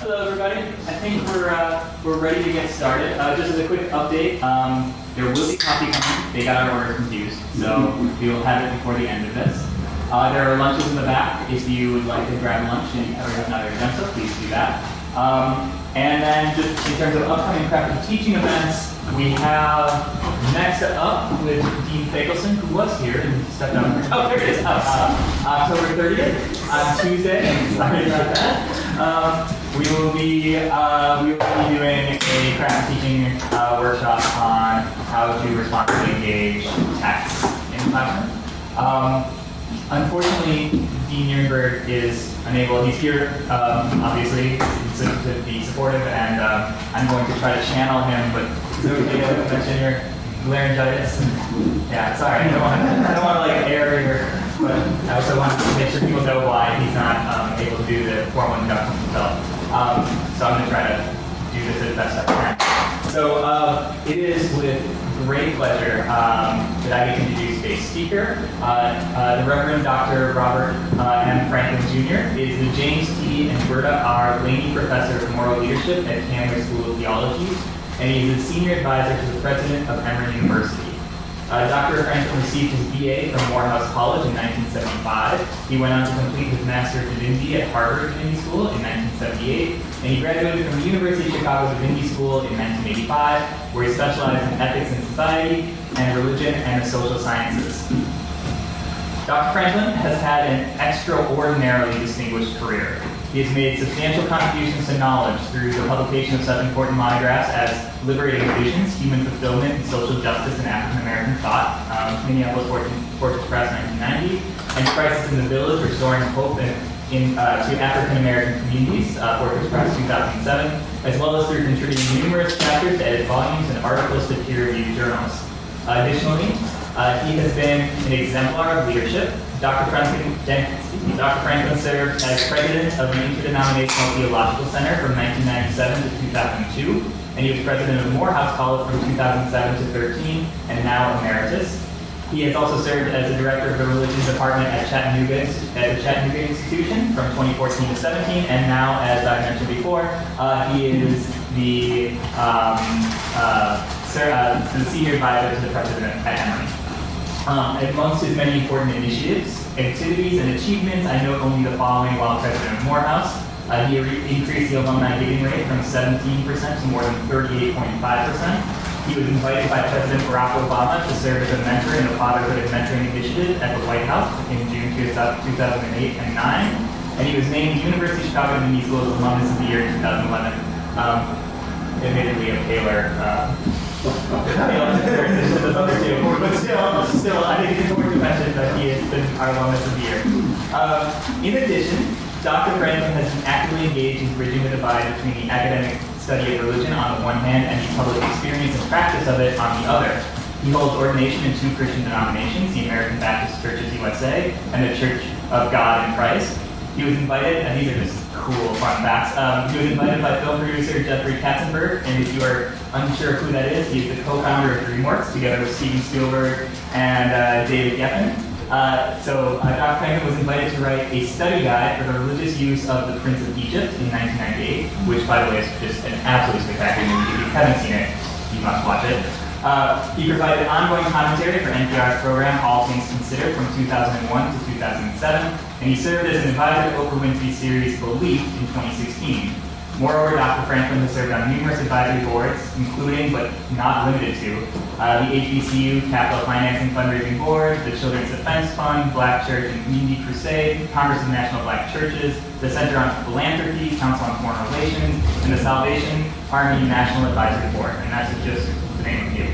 Hello, everybody. I think we're ready to get started. Just as a quick update, there will be coffee coming. They got our order confused, so we will have it before the end of this. There are lunches in the back if you would like to grab lunch and you have not already done so, please do that. And then just in terms of upcoming practical teaching events, we have next up with Dean Fagelson, who was here and stepped out. Oh, there it is. October 30th on Tuesday. Sorry about that. We will be doing a practical teaching workshop on how to responsibly engage text in the classroom. Unfortunately, Dean Nuremberg is unable. He's here, obviously, to be supportive, and I'm going to try to channel him, but it's okay to mention your laryngitis. Yeah, sorry, I don't want to like air your, but I also want to make sure people know why he's not able to do the formal introduction himself. So I'm going to try to do this as best I can. So it is with great pleasure that I get to introduce today's speaker. The Reverend Dr. Robert M. Franklin Jr. is the James T. and Berta R. Laney Professor of Moral Leadership at Candler School of Theology, and he is the Senior Advisor to the President of Emory University. Dr. Franklin received his BA from Morehouse College in 1975. He went on to complete his Master of Divinity at Harvard Divinity School in 1978, and he graduated from the University of Chicago Divinity School in 1985, where he specialized in ethics and society, and religion and the social sciences. Dr. Franklin has had an extraordinarily distinguished career. He has made substantial contributions to knowledge through the publication of such important monographs as Liberating Visions, Human Fulfillment, and Social Justice in African American Thought, Minneapolis Fortress Press, 1990, and Crisis in the Village, Restoring Hope to African American Communities, Fortress Press, 2007, as well as through contributing numerous chapters to edit volumes and articles to peer-reviewed journals. Additionally, he has been an exemplar of leadership. Dr. Franklin served as president of the Interdenominational Theological Center from 1997 to 2002, and he was president of Morehouse College from 2007 to 13, and now emeritus. He has also served as the director of the religion department at the Chattanooga Institution from 2014 to 17, and now, as I mentioned before, he is the senior advisor to the president at Emory. Amongst his many important initiatives, activities, and achievements, I note only the following while president of Morehouse. He increased the alumni giving rate from 17% to more than 38.5%. He was invited by President Barack Obama to serve as a mentor in the Fatherhood and Mentoring Initiative at the White House in June 2008 and 9. And he was named University of Chicago Divinity School's Alumnus of the Year in 2011. Admittedly, a paler but still, I think it's important to mention that he has been our Alumnus of the Year. In addition, Dr. Franklin has been actively engaged in bridging the divide between the academic study of religion on the one hand and the public experience and practice of it on the other. He holds ordination in two Christian denominations, the American Baptist Churches USA and the Church of God in Christ. He was invited, and these are just cool fun facts, he was invited by film producer Jeffrey Katzenberg, and if you are unsure who that is, he's the co-founder of DreamWorks, together with Steven Spielberg and David Geffen. So Dr. Franklin was invited to write a study guide for the religious use of The Prince of Egypt in 1998, which, by the way, is just an absolutely spectacular movie. If you haven't seen it, you must watch it. He provided ongoing commentary for NPR's program All Things Considered from 2001 to 2007, and he served as an advisor to Oprah Winfrey's series Belief in 2016. Moreover, Dr. Franklin has served on numerous advisory boards, including, but not limited to, the HBCU Capital Financing Fundraising Board, the Children's Defense Fund, Black Church and Community Crusade, Congress of National Black Churches, the Center on Philanthropy, Council on Foreign Relations, and the Salvation Army National Advisory Board, and that's just to name a few.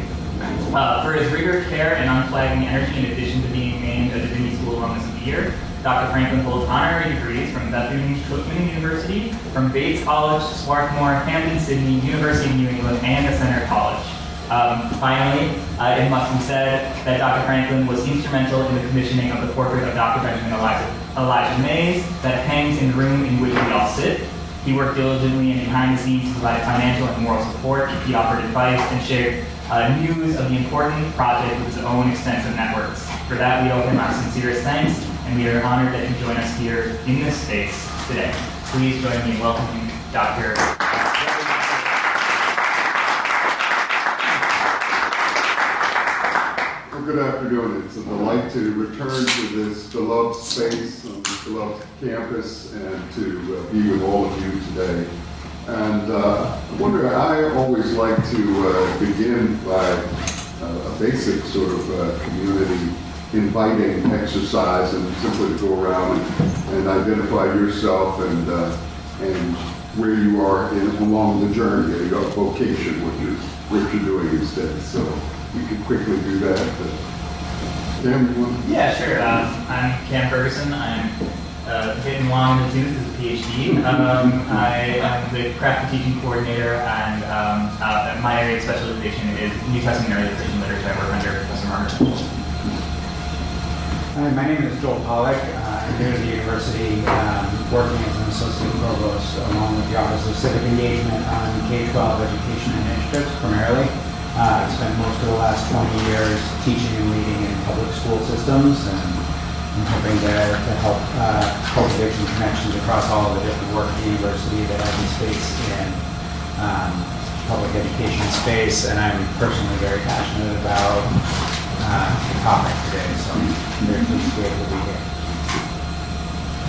For his rigor, care, and unflagging energy, in addition to being named a Divinity School Alumnus of the Year, Dr. Franklin holds honorary degrees from Bethune Cookman University, from Bates College, Swarthmore, Hampton Sydney, University of New England, and the Centre College. Finally, it must be said that Dr. Franklin was instrumental in the commissioning of the portrait of Dr. Benjamin Elijah Mays that hangs in the room in which we all sit. He worked diligently and behind the scenes to provide financial and moral support. He offered advice and shared news of the important project with his own extensive networks. For that, we owe him our sincerest thanks, and we are honored that you join us here in this space today. please join me in welcoming Dr. Well, good afternoon. It's a delight to return to this beloved space on this beloved campus and to be with all of you today. And I wonder, I always like to begin by a basic sort of community inviting exercise, and simply to go around and identify yourself and where you are along the journey, your vocation, what you're doing instead. So we could quickly do that. Cam, you want? Yeah, sure. I'm Cam Ferguson. I'm hitting long in the tooth as a PhD. I am the craft and teaching coordinator, and my area of specialization is New Testament and early Christian literature. I work under Professor Margaret. Hi, my name is Joel Pollack. I'm here at the university working as an associate provost along with the Office of Civic Engagement on K-12 education initiatives primarily. I've spent most of the last 20 years teaching and leading in public school systems, and I'm hoping to help cultivate some connections across all of the different work at the university that has a space in public education space, and I'm personally very passionate about the topic today, so I'm very pleased to be able to be here.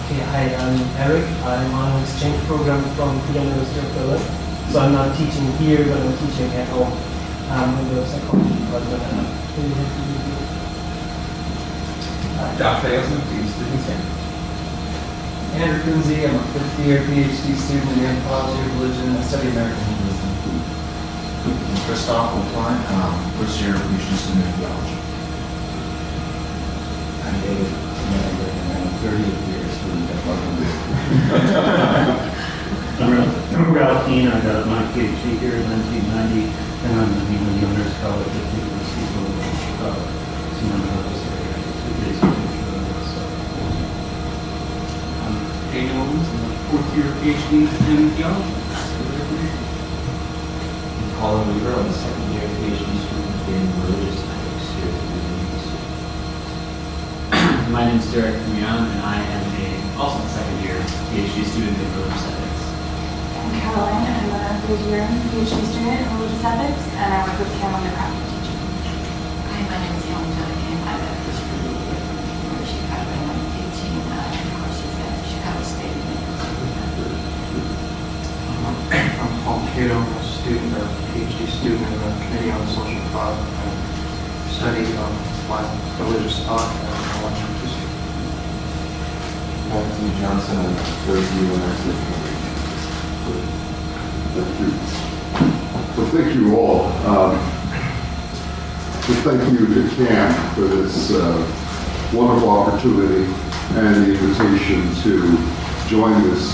Okay, hi, I'm Eric. I'm on an exchange program from the University of Berlin. So I'm not teaching here, but I'm teaching at home in the psychology department. Josh Fagelson, Dean Student here. Andrew Kunze, I'm a fifth-year PhD student in anthropology of religion. I study American Hinduism. Christoph LaPlante, first-year PhD student in theology. I'm David Snyder, and I'm a 30th-year student at London. I'm Ralph Keane. I got my PhD here in 1990, and I'm the Dean of the Honors College at the University of Chicago. So I'm Daniel Owens, I'm a fourth-year PhD in theology. Colin Weaver, I'm a second-year PhD student in religious ethics here at the Divinity School. My name is Derek Mian, and I am also a second-year PhD student in religious ethics. I'm Caroline. I'm a third-year PhD student in religious ethics, and I work with Cam on the craft teaching. Hi, my name is Helen Jenikin. I'm a first-year from Chicago, and I'm teaching courses at Chicago State University. I'm Paul Cato. I'm a student, or PhD student in the Committee on Social Thought. I study religious thought and intellectual history. Matthew Johnson, I'm third year when I was Thank you. Well, thank you all. Thank you to Cam for this wonderful opportunity and the invitation to join this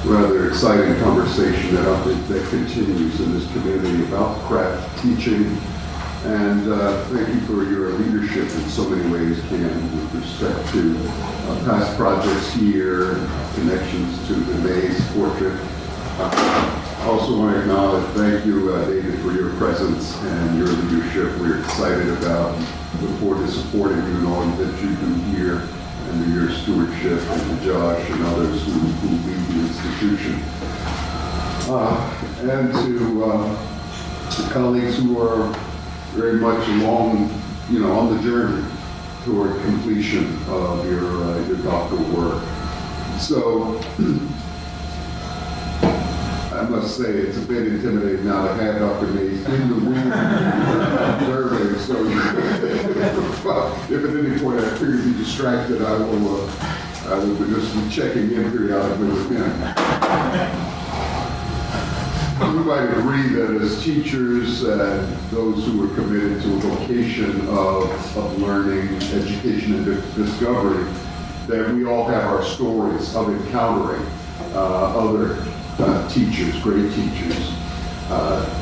rather exciting conversation that continues in this community about craft teaching. And thank you for your leadership in so many ways, Cam, with respect to past projects here, connections to the Mays portrait. I also want to acknowledge, thank you, David, for your presence and your leadership. We're excited about, look forward to supporting you in all that you do here, and to your stewardship, and to Josh and others who lead the institution. And to colleagues who are very much along, on the journey toward completion of your doctoral work. So, I must say it's a bit intimidating now to have Dr. Mays in the room observing. So, if at any point I appear to be distracted, I will just be checking in periodically with him. We might agree that as teachers and those who are committed to a vocation of learning, education, and discovery, that we all have our stories of encountering other teachers, great teachers.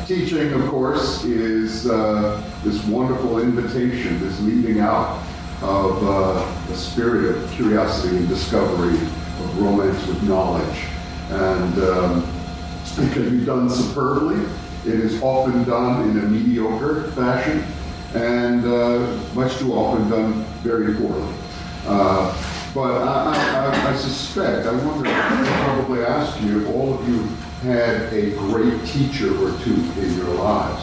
Teaching, of course, is this wonderful invitation, this leading out of a spirit of curiosity and discovery, of romance with knowledge. And it can be done superbly. It is often done in a mediocre fashion, and much too often done very poorly. But I suspect, I wonder, I probably ask you if all of you had a great teacher or two in your lives.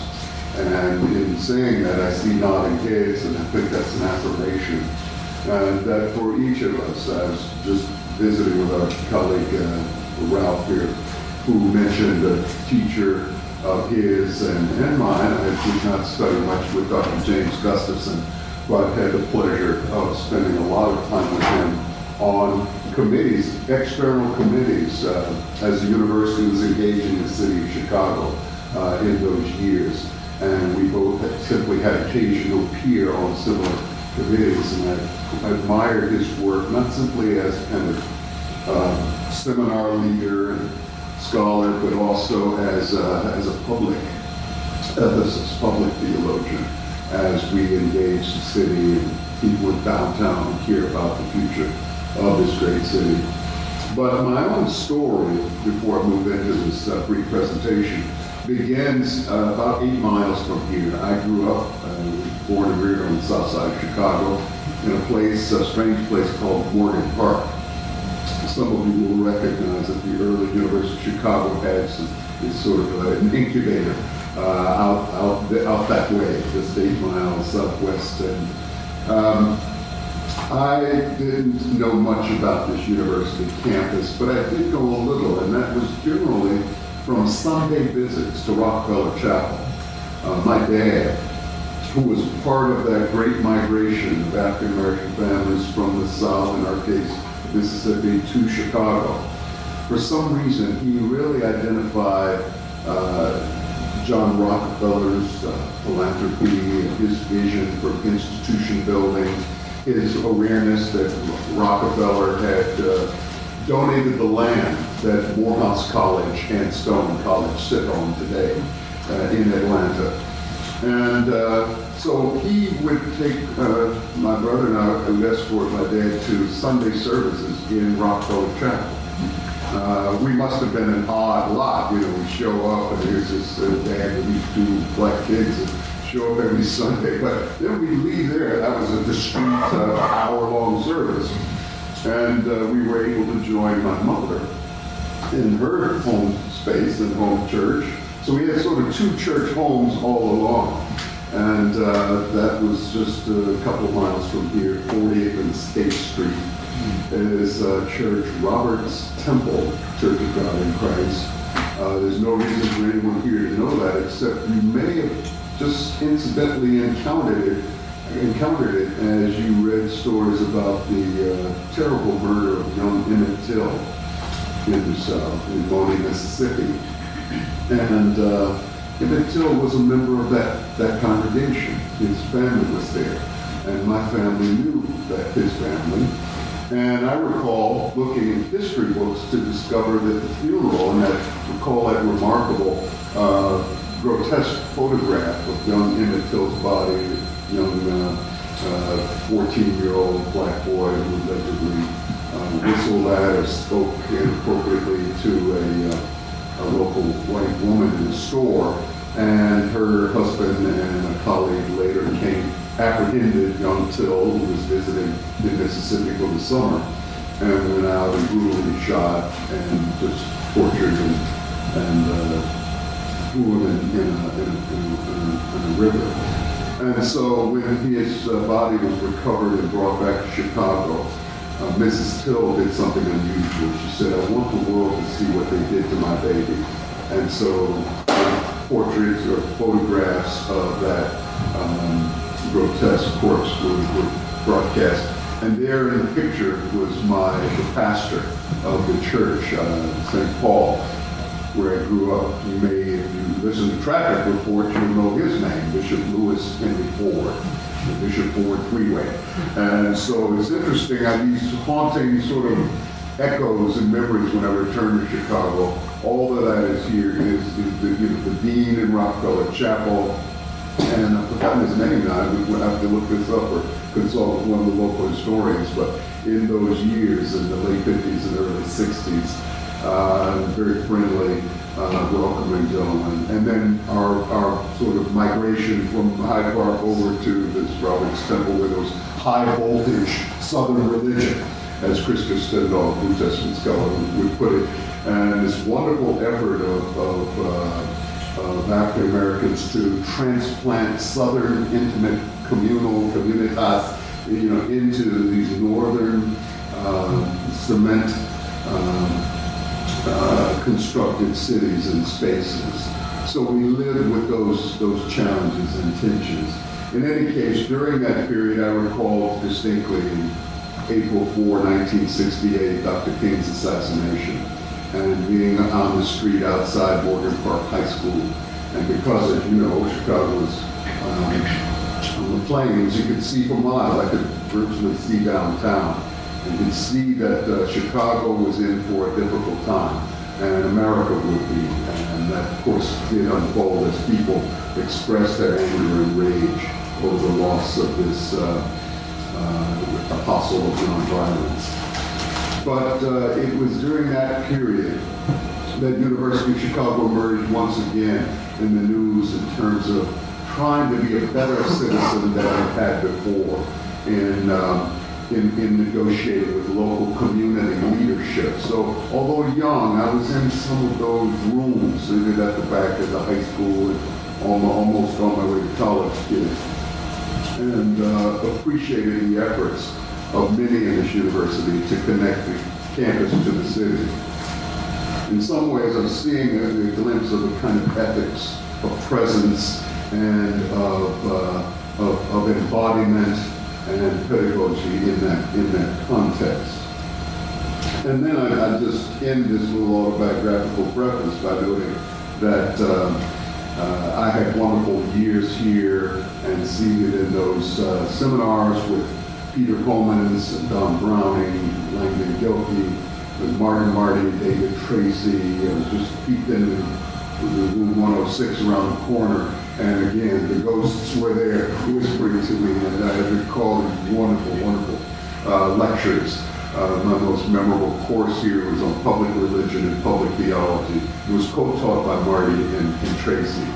And in saying that, I see nodding heads, and I think that's an affirmation. And that for each of us, I was just visiting with our colleague Ralph here, who mentioned a teacher of his and mine. I did not study much with Dr. James Gustafson, but had the pleasure of spending a lot of time with him on committees, external committees, as the university was engaging the city of Chicago in those years. And we both simply had occasion to appear on similar committees, and I admired his work, not simply as kind of seminar leader and scholar, but also as a public ethicist, public theologian, as we engage the city and people in downtown who care about the future of this great city. But my own story, before I move into this brief presentation, begins about 8 miles from here. I grew up, born and reared on the south side of Chicago, in a place, a strange place called Morgan Park. Some of you will recognize that the early University of Chicago had this sort of an incubator out that way, just 8 miles southwest. And I didn't know much about this university campus, but I did know a little, and that was generally from Sunday visits to Rockefeller Chapel. My dad, who was part of that great migration of African American families from the South, in our case, Mississippi, to Chicago, for some reason, he really identified John Rockefeller's philanthropy and his vision for institution building, his awareness that Rockefeller had donated the land that Morehouse College and Stone College sit on today in Atlanta. And so he would take, my brother and I would escort my dad to Sunday services in Rockefeller Chapel. We must have been an odd lot, you know, we show up and here's this dad with these 2 black kids that show up every Sunday. But then we leave there, that was a discreet hour-long service. And we were able to join my mother in her home space and home church. So we had sort of 2 church homes all along. And that was just a couple of miles from here, 40th and State Street, is Church Robert's Temple, Church of God in Christ. There's no reason for anyone here to know that, except you may have just incidentally encountered it as you read stories about the terrible murder of young Emmett Till in Boney, Mississippi. And Emmett Till was a member of that congregation. His family was there. And my family knew that his family. And I recall looking in history books to discover that the funeral, and recall that remarkable grotesque photograph of young Emmett Till's body, young 14-year-old black boy who allegedly whistled at or spoke inappropriately to a local white woman in the store, and her husband and a colleague later apprehended young Till, who was visiting in Mississippi for the summer, and went out and brutally shot and just tortured and threw him in a river. And so when his body was recovered and brought back to Chicago, Mrs. Till did something unusual. She said, "I want the world to see what they did to my baby." And so portraits or photographs of that grotesque corpse were broadcast. And there in the picture was the pastor of the church, St. Paul, where I grew up. You may, if you listen to traffic reports, you'll know his name, Bishop Lewis Henry Ford, the Bishop Ford Freeway. And so it's interesting, I have these haunting sort of echoes and memories when I return to Chicago. All that I is here is the dean in Rockefeller Chapel, and I've forgotten his name now. I would have to look this up or consult with one of the local historians, but in those years, in the late 50s and early 60s, very friendly, welcoming gentleman. And then our sort of migration from Hyde Park over to this Robert's Temple, where there was high voltage Southern religion. as Krista Stendhal, New Testament scholar, would put it. And this wonderful effort of African Americans to transplant Southern intimate communal communitas, into these northern cement constructed cities and spaces. So we lived with those challenges and tensions. In any case, during that period, I recall distinctly in April 4, 1968, Dr. King's assassination, and being on the street outside Morgan Park High School. And because, as you know, Chicago was on the plains, you could see for miles. I could virtually see downtown. You could see that Chicago was in for a difficult time, and America would be. And that, of course, did unfold as people expressed their anger and rage over the loss of this apostle of nonviolence. But it was during that period that University of Chicago emerged once again in the news in terms of trying to be a better citizen than it had before in negotiating with local community leadership. So although young, I was in some of those rooms, seated at the back of the high school and almost on my way to college kid, and appreciated the efforts of many in this university to connect the campus to the city. In some ways, I'm seeing a glimpse of a kind of ethics of presence and of embodiment and pedagogy in that context. And then I just end this little autobiographical preface by noting that I had wonderful years here and seated in those seminars with Peter Homans and Don Browning, Langdon Gilkey, with Martin Marty, David Tracy. I was just peeked in the room 106 around the corner. And again, the ghosts were there whispering to me, and I recall these wonderful, wonderful lectures. My most memorable course here was on public religion and public theology. It was co-taught by Marty and Tracy.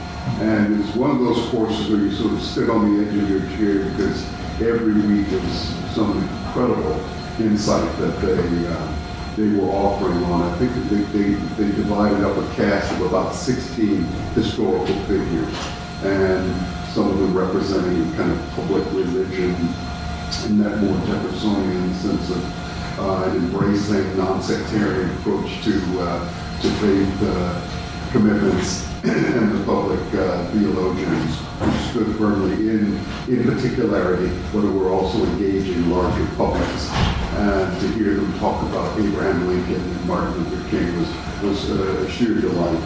And it's one of those courses where you sort of sit on the edge of your chair because every week there was some incredible insight that they were offering on. I think that they divided up a cast of about 16 historical figures, and some of them representing kind of public religion in that more Jeffersonian sense of an embracing non-sectarian approach to faith commitments, and the public theologians who stood firmly in particularity, but who were also engaging larger publics. And to hear them talk about Abraham Lincoln and Martin Luther King was a sheer delight.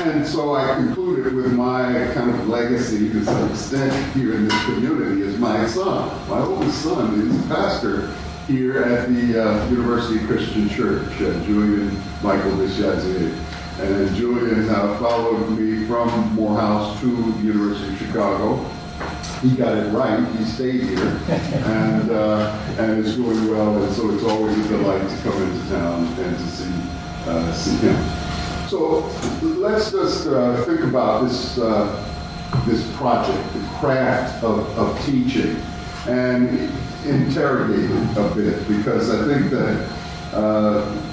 And so I concluded with my kind of legacy to some extent here in this community as my son. My oldest son is a pastor here at the University Christian Church, Julian Michael Bishazier. And Julian followed me from Morehouse to the University of Chicago. He got it right. He stayed here, and is doing well. And so it's always a delight to come into town and to see him. So let's just think about this project, the craft of teaching, and interrogate it a bit, because I think that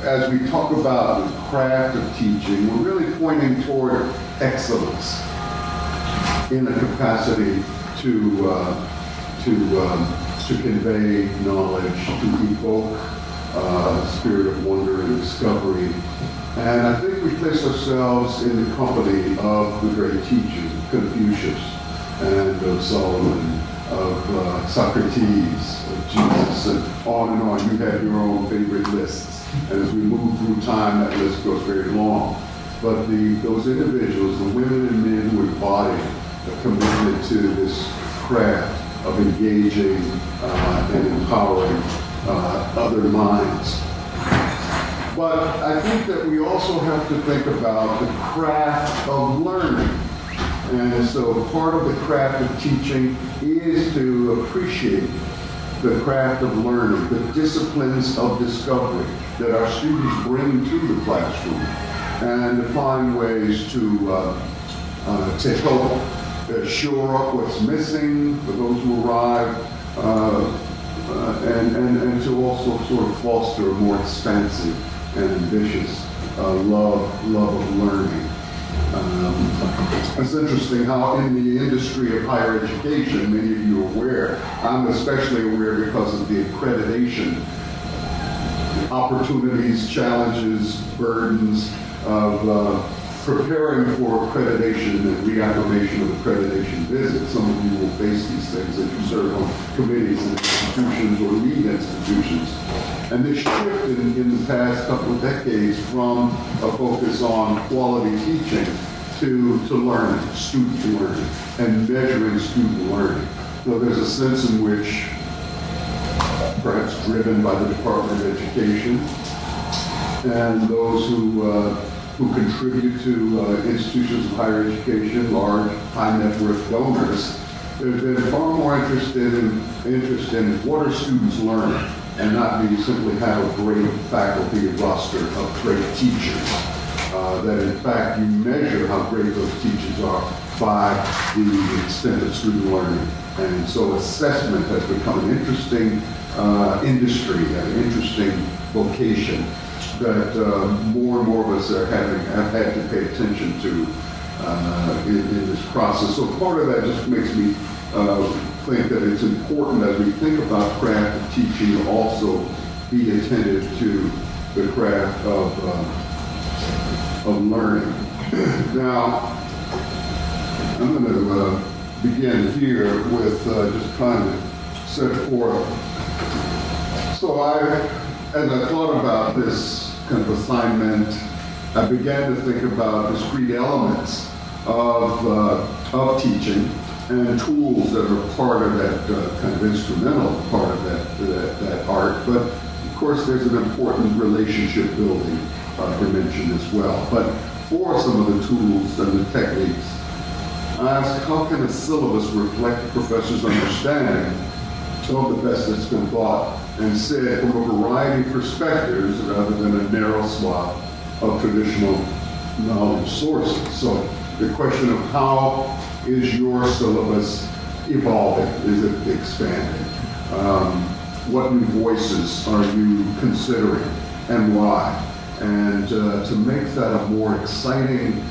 as we talk about the craft of teaching, we're really pointing toward excellence in a capacity to convey knowledge, to evoke a spirit of wonder and discovery. And I think we place ourselves in the company of the great teachers, of Confucius and of Solomon, of Socrates, of Jesus, and on. You have your own favorite lists. And as we move through time, that list goes very long. But those individuals, the women and men who embody a commitment to this craft of engaging and empowering other minds. But I think that we also have to think about the craft of learning. And so part of the craft of teaching is to appreciate the craft of learning, the disciplines of discovery that our students bring to the classroom, and to find ways to help shore up what's missing for those who arrive, and and to also sort of foster a more expansive and ambitious love of learning. It's interesting how in the industry of higher education, many of you are aware, I'm especially aware because of the accreditation opportunities, challenges, burdens of preparing for accreditation and reaffirmation of accreditation visits. Some of you will face these things as you serve on committees and institutions or lead institutions. And this shift in the past couple of decades from a focus on quality teaching to learning, student learning, and measuring student learning. So there's a sense in which, perhaps driven by the Department of Education and those who contribute to institutions of higher education, large, high net worth donors, there's been far more interest in what are students learning, and not be simply have a great faculty roster of great teachers. That in fact you measure how great those teachers are by the extent of student learning. And so assessment has become an interesting industry, an interesting vocation that more and more of us have had to pay attention to in this process. So part of that just makes me think that it's important as we think about craft of teaching to also be attentive to the craft of learning. Now, I'm going to begin here with just trying to set forth. So as I thought about this kind of assignment, I began to think about discrete elements of teaching and tools that are part of that kind of instrumental part of that art. But of course, there's an important relationship building dimension as well. But for some of the tools and the techniques, I asked, how can a syllabus reflect the professor's understanding of the best that's been taught and said from a variety of perspectives rather than a narrow swath of traditional knowledge sources? So the question of how is your syllabus evolving? Is it expanding? What new voices are you considering and why? And to make that a more exciting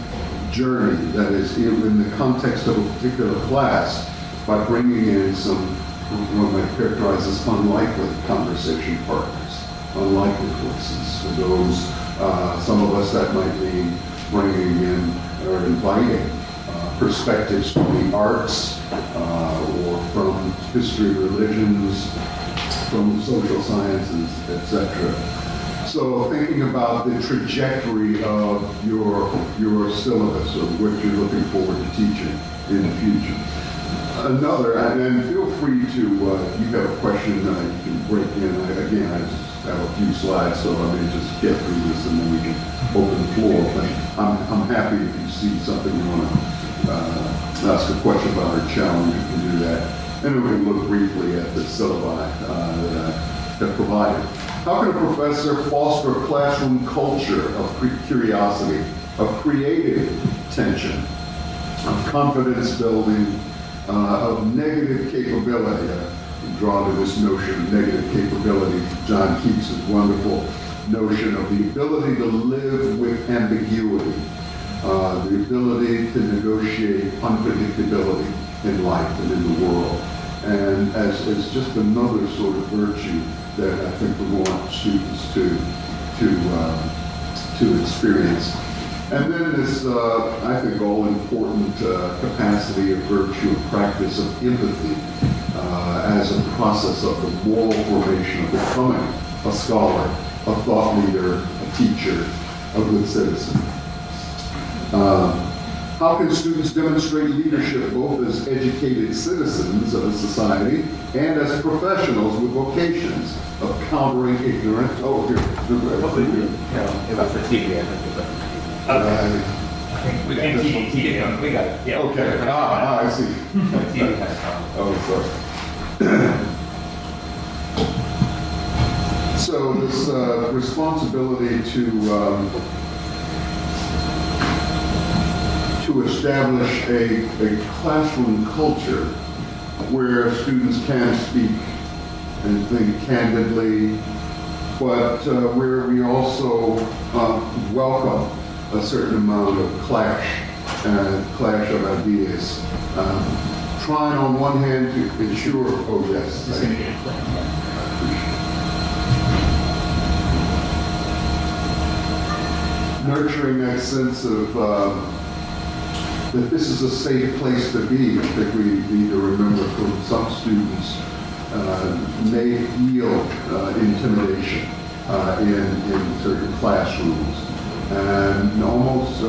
journey that is in the context of a particular class by bringing in some, what might characterize as unlikely conversation partners, unlikely voices. For those, some of us that might mean bringing in or inviting perspectives from the arts or from history, religions, from social sciences, etc. So thinking about the trajectory of your syllabus, of what you're looking forward to teaching in the future. Another, and feel free to, you have a question, you can break in. Again, I just have a few slides, so I may just get through this and then we can open the floor. But I'm happy if you see something you want to ask a question about or challenge, you can do that. And then we can look briefly at the syllabi that I have provided. How can a professor foster a classroom culture of curiosity, of creative tension, of confidence building, of negative capability? I'm drawn to this notion of negative capability, John Keats' wonderful notion of the ability to live with ambiguity, the ability to negotiate unpredictability in life and in the world. And as just another sort of virtue that I think we want students to experience. And then this, I think, all-important capacity of virtue of practice of empathy as a process of the moral formation of becoming a scholar, a thought leader, a teacher, a good citizen. How can students demonstrate leadership both as educated citizens of a society and as professionals with vocations of countering ignorance? Oh, here. It was the TV, I think. We can TV. We got it. Yeah. Okay. I see. TV has a problem. Oh, sorry. So this responsibility to establish a classroom culture where students can speak and think candidly, but where we also welcome a certain amount of clash of ideas. Trying on one hand to ensure, oh yes. Just going to get it clear. Nurturing that sense of that this is a safe place to be. I think we need to remember from some students may feel intimidation in certain classrooms and almost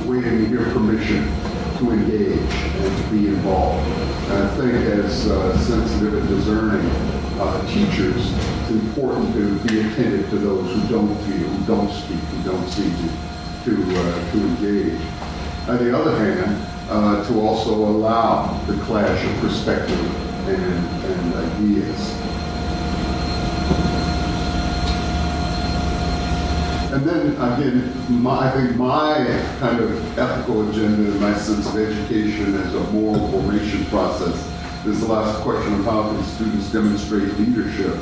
waiting to hear permission to engage and to be involved. And I think as sensitive and discerning teachers, it's important to be attentive to those who don't feel, who don't speak, who don't seem to engage. On the other hand, to also allow the clash of perspective and ideas. And then again, I think my kind of ethical agenda and my sense of education as a moral formation process is the last question of how can students demonstrate leadership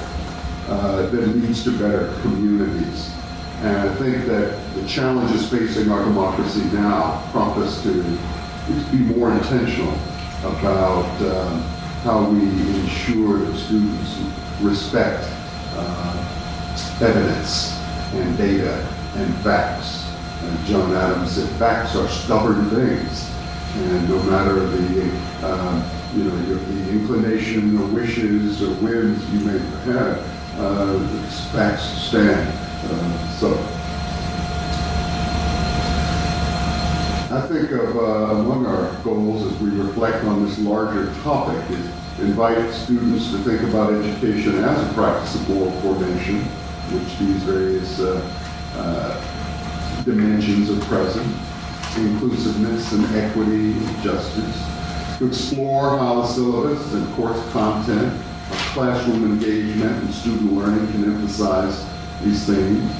that leads to better communities. And I think that the challenges facing our democracy now prompt us to be more intentional about how we ensure that students respect evidence and data and facts. And John Adams said, facts are stubborn things, and no matter the the inclination or wishes or whims you may have, facts stand. So I think of among our goals as we reflect on this larger topic is invite students to think about education as a practice of moral formation, which these various dimensions are present, inclusiveness and equity and justice, to explore how the syllabus and course content, classroom engagement and student learning can emphasize these themes,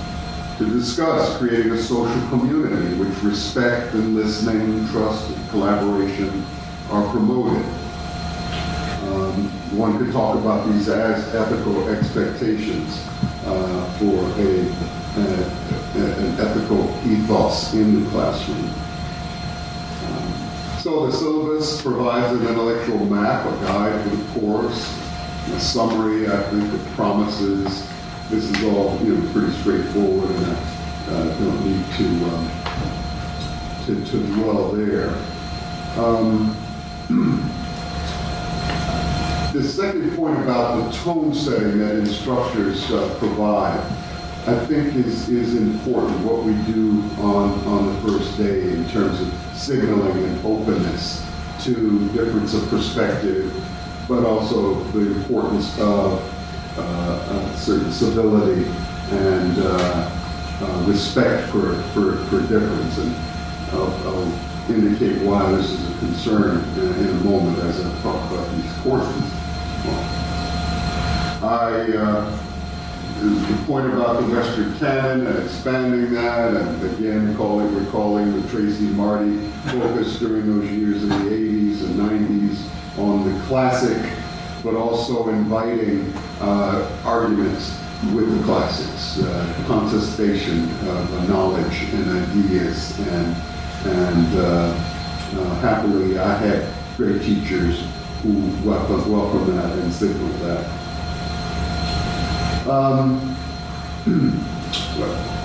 to discuss creating a social community in which respect and listening, trust and collaboration are promoted. One could talk about these as ethical expectations for an ethical ethos in the classroom. So the syllabus provides an intellectual map, a guide for the course, a summary, I think, of promises. This is all pretty straightforward, and I don't need to dwell there. The second point about the tone setting that instructors provide, I think is important, what we do on the first day in terms of signaling an openness to difference of perspective, but also the importance of certain civility and respect for difference. And I'll indicate why this is a concern in a moment as I talk about these courses. The point about the Western canon and expanding that, and again recalling the Tracy Marty focus during those years in the 80s and 90s on the classic, but also inviting arguments with the classics, contestation of knowledge and ideas, and happily I had great teachers who welcome that and stick with that.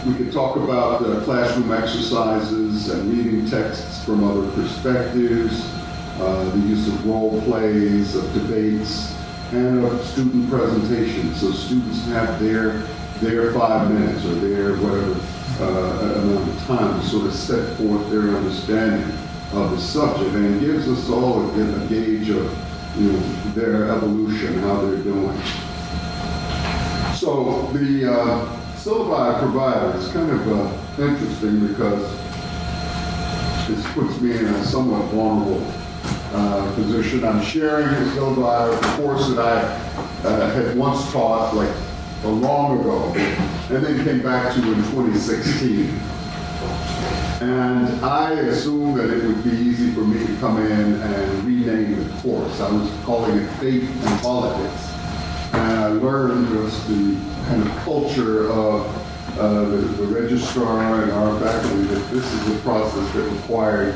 We could talk about classroom exercises and reading texts from other perspectives, the use of role plays, of debates, and of student presentations. So students have their 5 minutes or their whatever amount of time to sort of set forth their understanding of the subject, and it gives us all a gauge of their evolution, how they're doing. So the syllabi provided is kind of interesting because this puts me in a somewhat vulnerable position. I'm sharing a syllabi of a course that I had once taught like long ago, and then came back to in 2016. And I assumed that it would be easy for me to come in and rename the course. I was calling it Faith and Politics. And learned was the kind of culture of the registrar and our faculty, that this is a process that required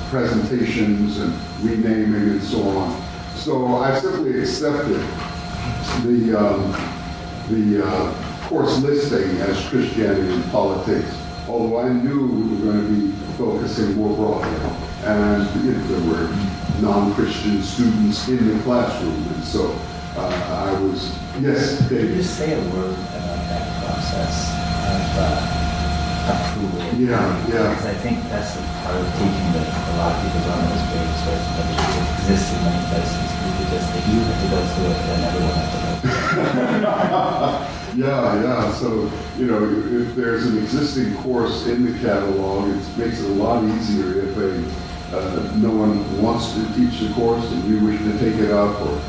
presentations and renaming and so on. So I simply accepted the course listing as Christianity and Politics, although I knew we were going to be focusing more broadly. And there were non-Christian students in the classroom, and so I was, yes, David. Could you just say a word about that process of approval? Yeah. Because I think that's a part of teaching that a lot of people don't know is great source, but it exists in many places. If you have to go through it, then everyone has to go through it. Yeah. So, if there's an existing course in the catalog, it makes it a lot easier if no one wants to teach the course and you wish to take it up, or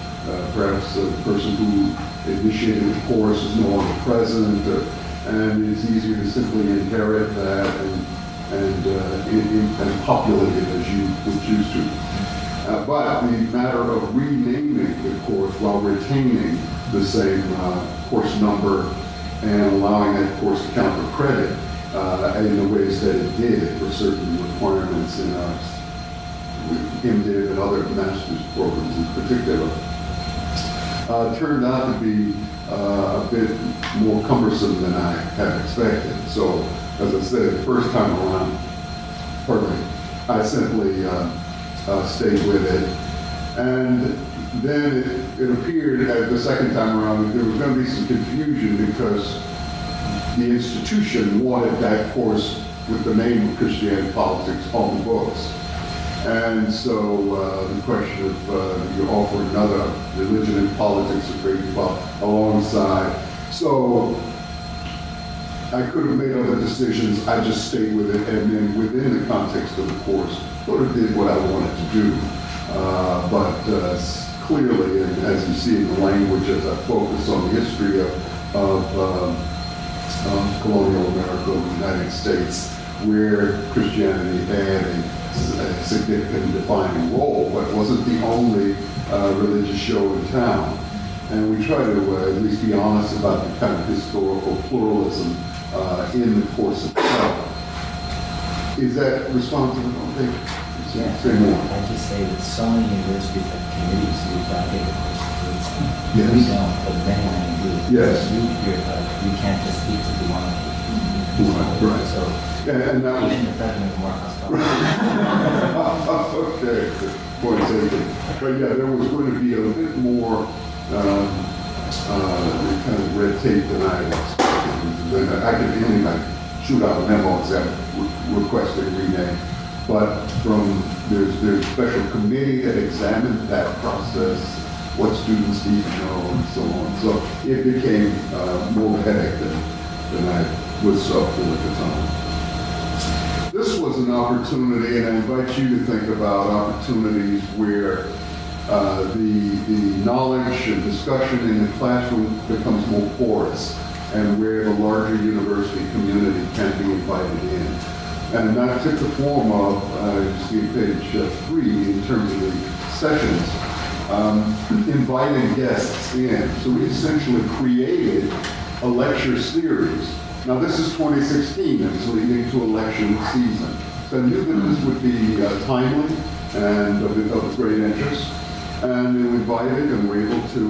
perhaps the person who initiated the course is no longer present, and it's easier to simply inherit that and populate it as you would choose to. But the matter of renaming the course while retaining the same course number and allowing that course to count for credit in the ways that it did for certain requirements in our MDiv and other master's programs in particular, turned out to be a bit more cumbersome than I had expected. So, as I said, the first time around, I simply stayed with it. And then it appeared at the second time around that there was going to be some confusion because the institution wanted that course with the name of Christianity and Politics on the books. And so the question of you offer another religion and politics or grade 12 alongside. So I could have made other decisions. I just stayed with it, and then within the context of the course, sort of did what I wanted to do. But clearly, and as you see in the language, as I focus on the history of colonial America and the United States, where Christianity had a significant defining role, but wasn't the only religious show in town. And we try to at least be honest about the kind of historical pluralism in the course itself. Is that responsible? Yeah, say more. I just say that so many universities have committees who validate the courses. Yes. We don't, but many do. Yes. It's a huge bureaucratic. We can't just speak what we want to. Right. So, and that was... even the president of Morehouse College. Okay, point taken. But yeah, there was going to be a bit more kind of red tape than I expected. Then I could anyway shoot out a memo requesting rename. But there's a special committee that examined that process, what students need to know, and so on. So it became more of a headache than I was up for at the time. This was an opportunity, and I invite you to think about opportunities where the knowledge and discussion in the classroom becomes more porous, and where the larger university community can be invited in. And that took the form of, you see page 3, in terms of the sessions, inviting guests in. So we essentially created a lecture series. Now this is 2016, and it's leading to election season. So I knew that this would be timely and of great interest. And we invited and were able to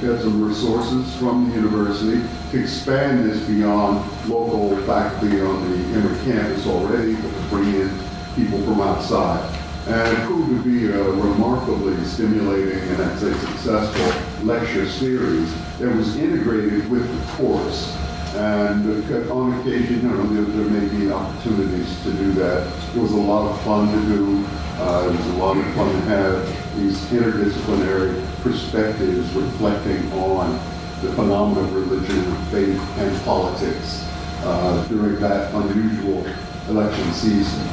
get some resources from the university to expand this beyond local faculty on the inner campus already, but to bring in people from outside. And it proved to be a remarkably stimulating and I'd say successful lecture series that was integrated with the course. And on occasion, there may be opportunities to do that. It was a lot of fun to do. It was a lot of fun to have these interdisciplinary perspectives reflecting on the phenomena of religion, faith, and politics during that unusual election season.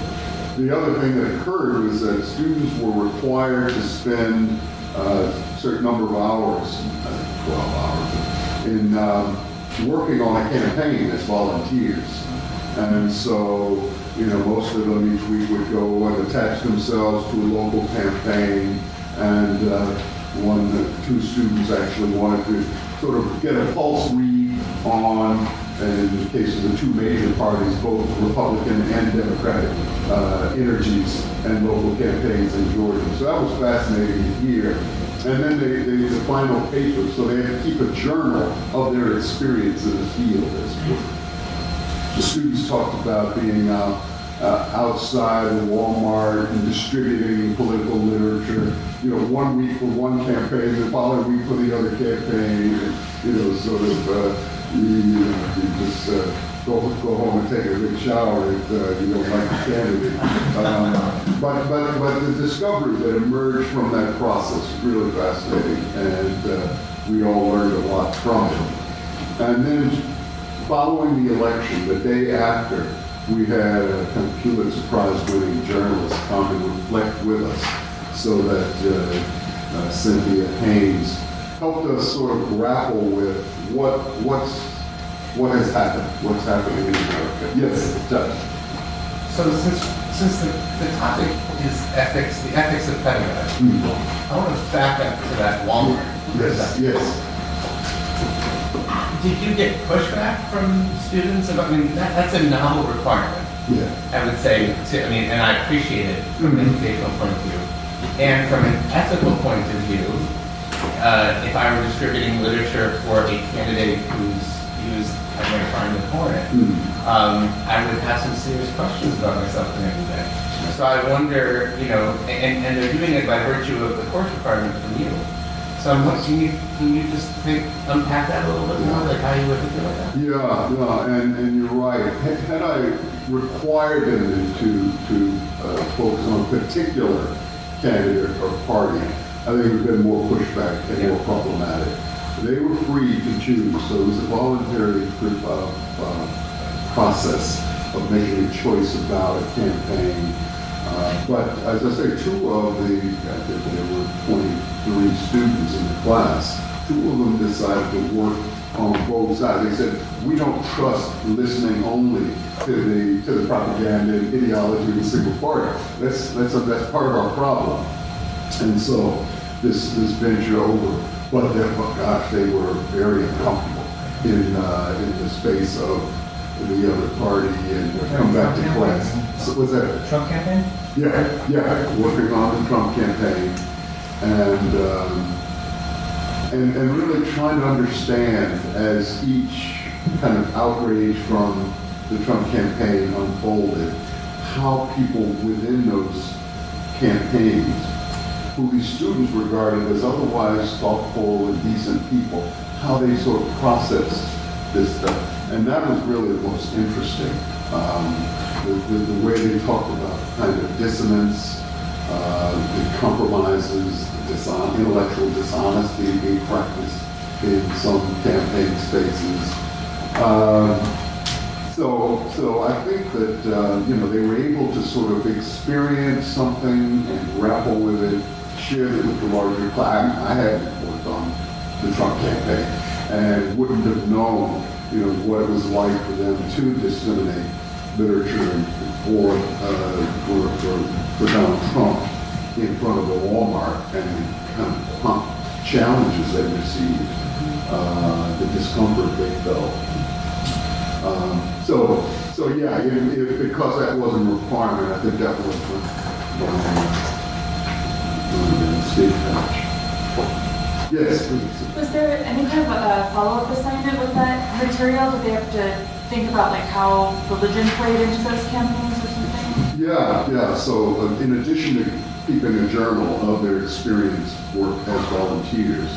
The other thing that occurred was that students were required to spend a certain number of hours, 12 hours, in working on a campaign as volunteers. And so, most of them each week would go and attach themselves to a local campaign and two students actually wanted to sort of get a pulse read on, and in the case of the two major parties, both Republican and Democratic energies and local campaigns in Georgia. So that was fascinating to hear. And then the final paper, so they had to keep a journal of their experience in the field. The students talked about being outside of Walmart and distributing political literature, 1 week for one campaign, the following week for the other campaign, and, sort of, you just go home and take a big shower if you don't like the candidate. But the discovery that emerged from that process was really fascinating, and we all learned a lot from it. And then following the election, the day after, we had a kind of Pulitzer Prize winning journalist come and reflect with us, so that Cynthia Haynes helped us sort of grapple with what has happened, what's happening in America. Yes, Judge. So since the topic is ethics, the ethics of pedagogy, I want to back up to that Walmart. Yes. Did you get pushback from students about? I mean, that's a novel requirement. Yeah. I would say, and I appreciate it from an educational point of view, and from an ethical point of view. If I were distributing literature for a candidate whose views I might find abhorrent, I would have some serious questions about myself the next day. So I wonder, and they're doing it by virtue of the course requirement from you. So can you just unpack that a little bit more, like how you would think about that? Yeah, and you're right. Had I required them to focus on a particular candidate or party, I think it would have been more pushback and more problematic. They were free to choose, so it was a voluntary process of making a choice about a campaign. But as I say, I think there were 23 students in the class. 2 of them decided to work on both sides. They said, we don't trust listening only to the propaganda and ideology of a single party. That's part of our problem. And so this venture over, but they were very uncomfortable in the space of the other party and come back to class. So was that Trump campaign? Yeah, working on the Trump campaign, and really trying to understand as each kind of outrage from the Trump campaign unfolded, how people within those campaigns, who these students regarded as otherwise thoughtful and decent people, how they sort of processed this stuff. And that was really the most interesting. The way they talked about kind of dissonance, the compromises, intellectual dishonesty being practiced in some campaign spaces. So I think that they were able to sort of experience something and grapple with it, share it with the larger class. I hadn't worked on the Trump campaign and wouldn't have known what it was like for them to disseminate literature for Donald Trump in front of a Walmart and the kind of challenges they received, the discomfort they felt. So yeah, because that wasn't a requirement, I think that was the state patch. Yes, please. Was there any kind of a follow-up assignment with that material? Did they have to think about like how religion played into those campaigns or something? Yeah. So in addition to keeping a journal of their experience work as volunteers,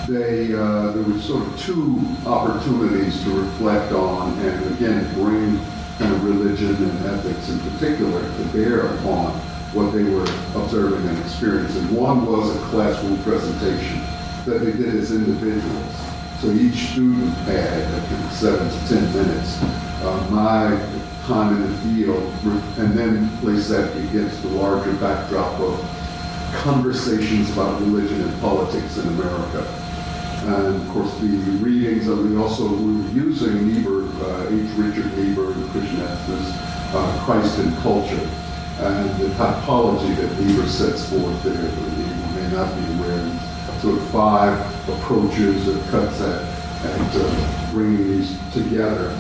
there were sort of 2 opportunities to reflect on and again bring kind of religion and ethics in particular to bear upon what they were observing and experiencing. One was a classroom presentation that they did as individuals. So each student had, I think, 7 to 10 minutes. My time in the field, and then place that against the larger backdrop of conversations about religion and politics in America. And of course, the readings of we were using Niebuhr, H. Richard Niebuhr, the Christian ethicist, Christ and Culture, and the typology that Niebuhr sets forth there. You may not be aware. sort of 5 approaches or cuts at bringing these together.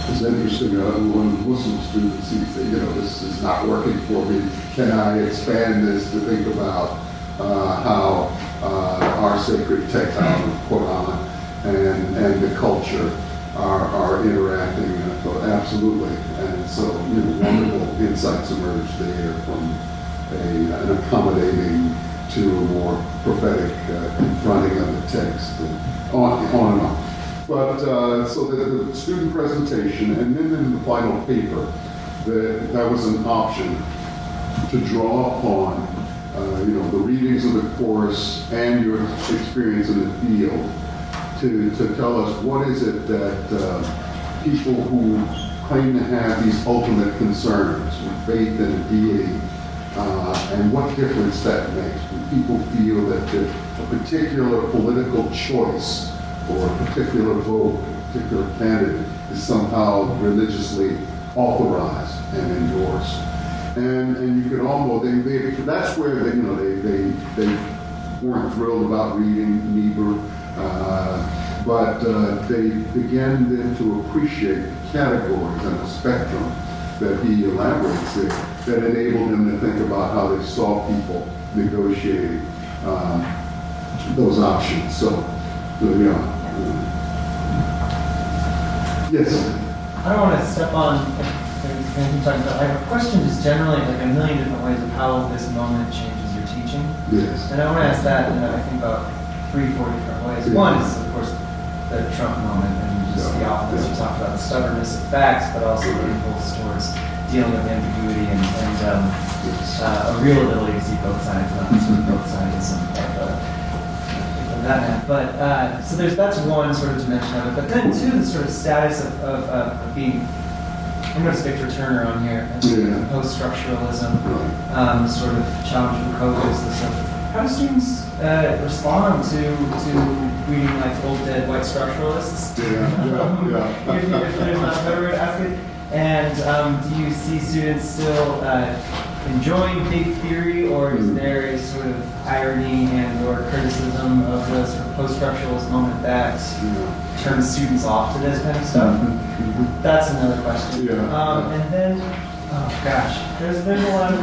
It's interesting when Muslim students see, say, this is not working for me. Can I expand this to think about how our sacred text, our Quran, and the culture are interacting? And I thought, absolutely. And so, wonderful insights emerge there from an accommodating to a more prophetic confronting of the text, and on and on. But so the student presentation, and then in the final paper, that was an option to draw upon, the readings of the course and your experience in the field to tell us what is it that people who claim to have these ultimate concerns with faith and a deity, and what difference that makes when people feel that a particular political choice or a particular vote, a particular candidate is somehow religiously authorized and endorsed. And you could almost, that's where they weren't thrilled about reading Niebuhr, but they began then to appreciate the categories and the spectrum that he elaborates there that enabled them to think about how they saw people negotiating those options. So yeah. Yes. I don't want to step on anything talking about. I have a question just generally, like a million different ways of how this moment changes your teaching. Yes. And I want to ask that, and I think about 3-4 different ways. Yeah. One is, of course, the Trump moment, and just the openness. You talked about the stubbornness of facts, but also the impulse towards dealing with ambiguity and a real ability to see both sides, not sort of both sides of that. But so that's one sort of dimension of it. But then two, the sort of status of being. I noticed Victor Turner on here, post-structuralism, sort of challenge from Kogo's and stuff. How do students respond to reading like old dead white structuralists? If there's not a better way to ask it. And do you see students still enjoying big theory, or is there a sort of irony and or criticism of the sort of post-structuralist moment that turns students off to this kind of stuff? That's another question. And then, oh gosh, there's a lot of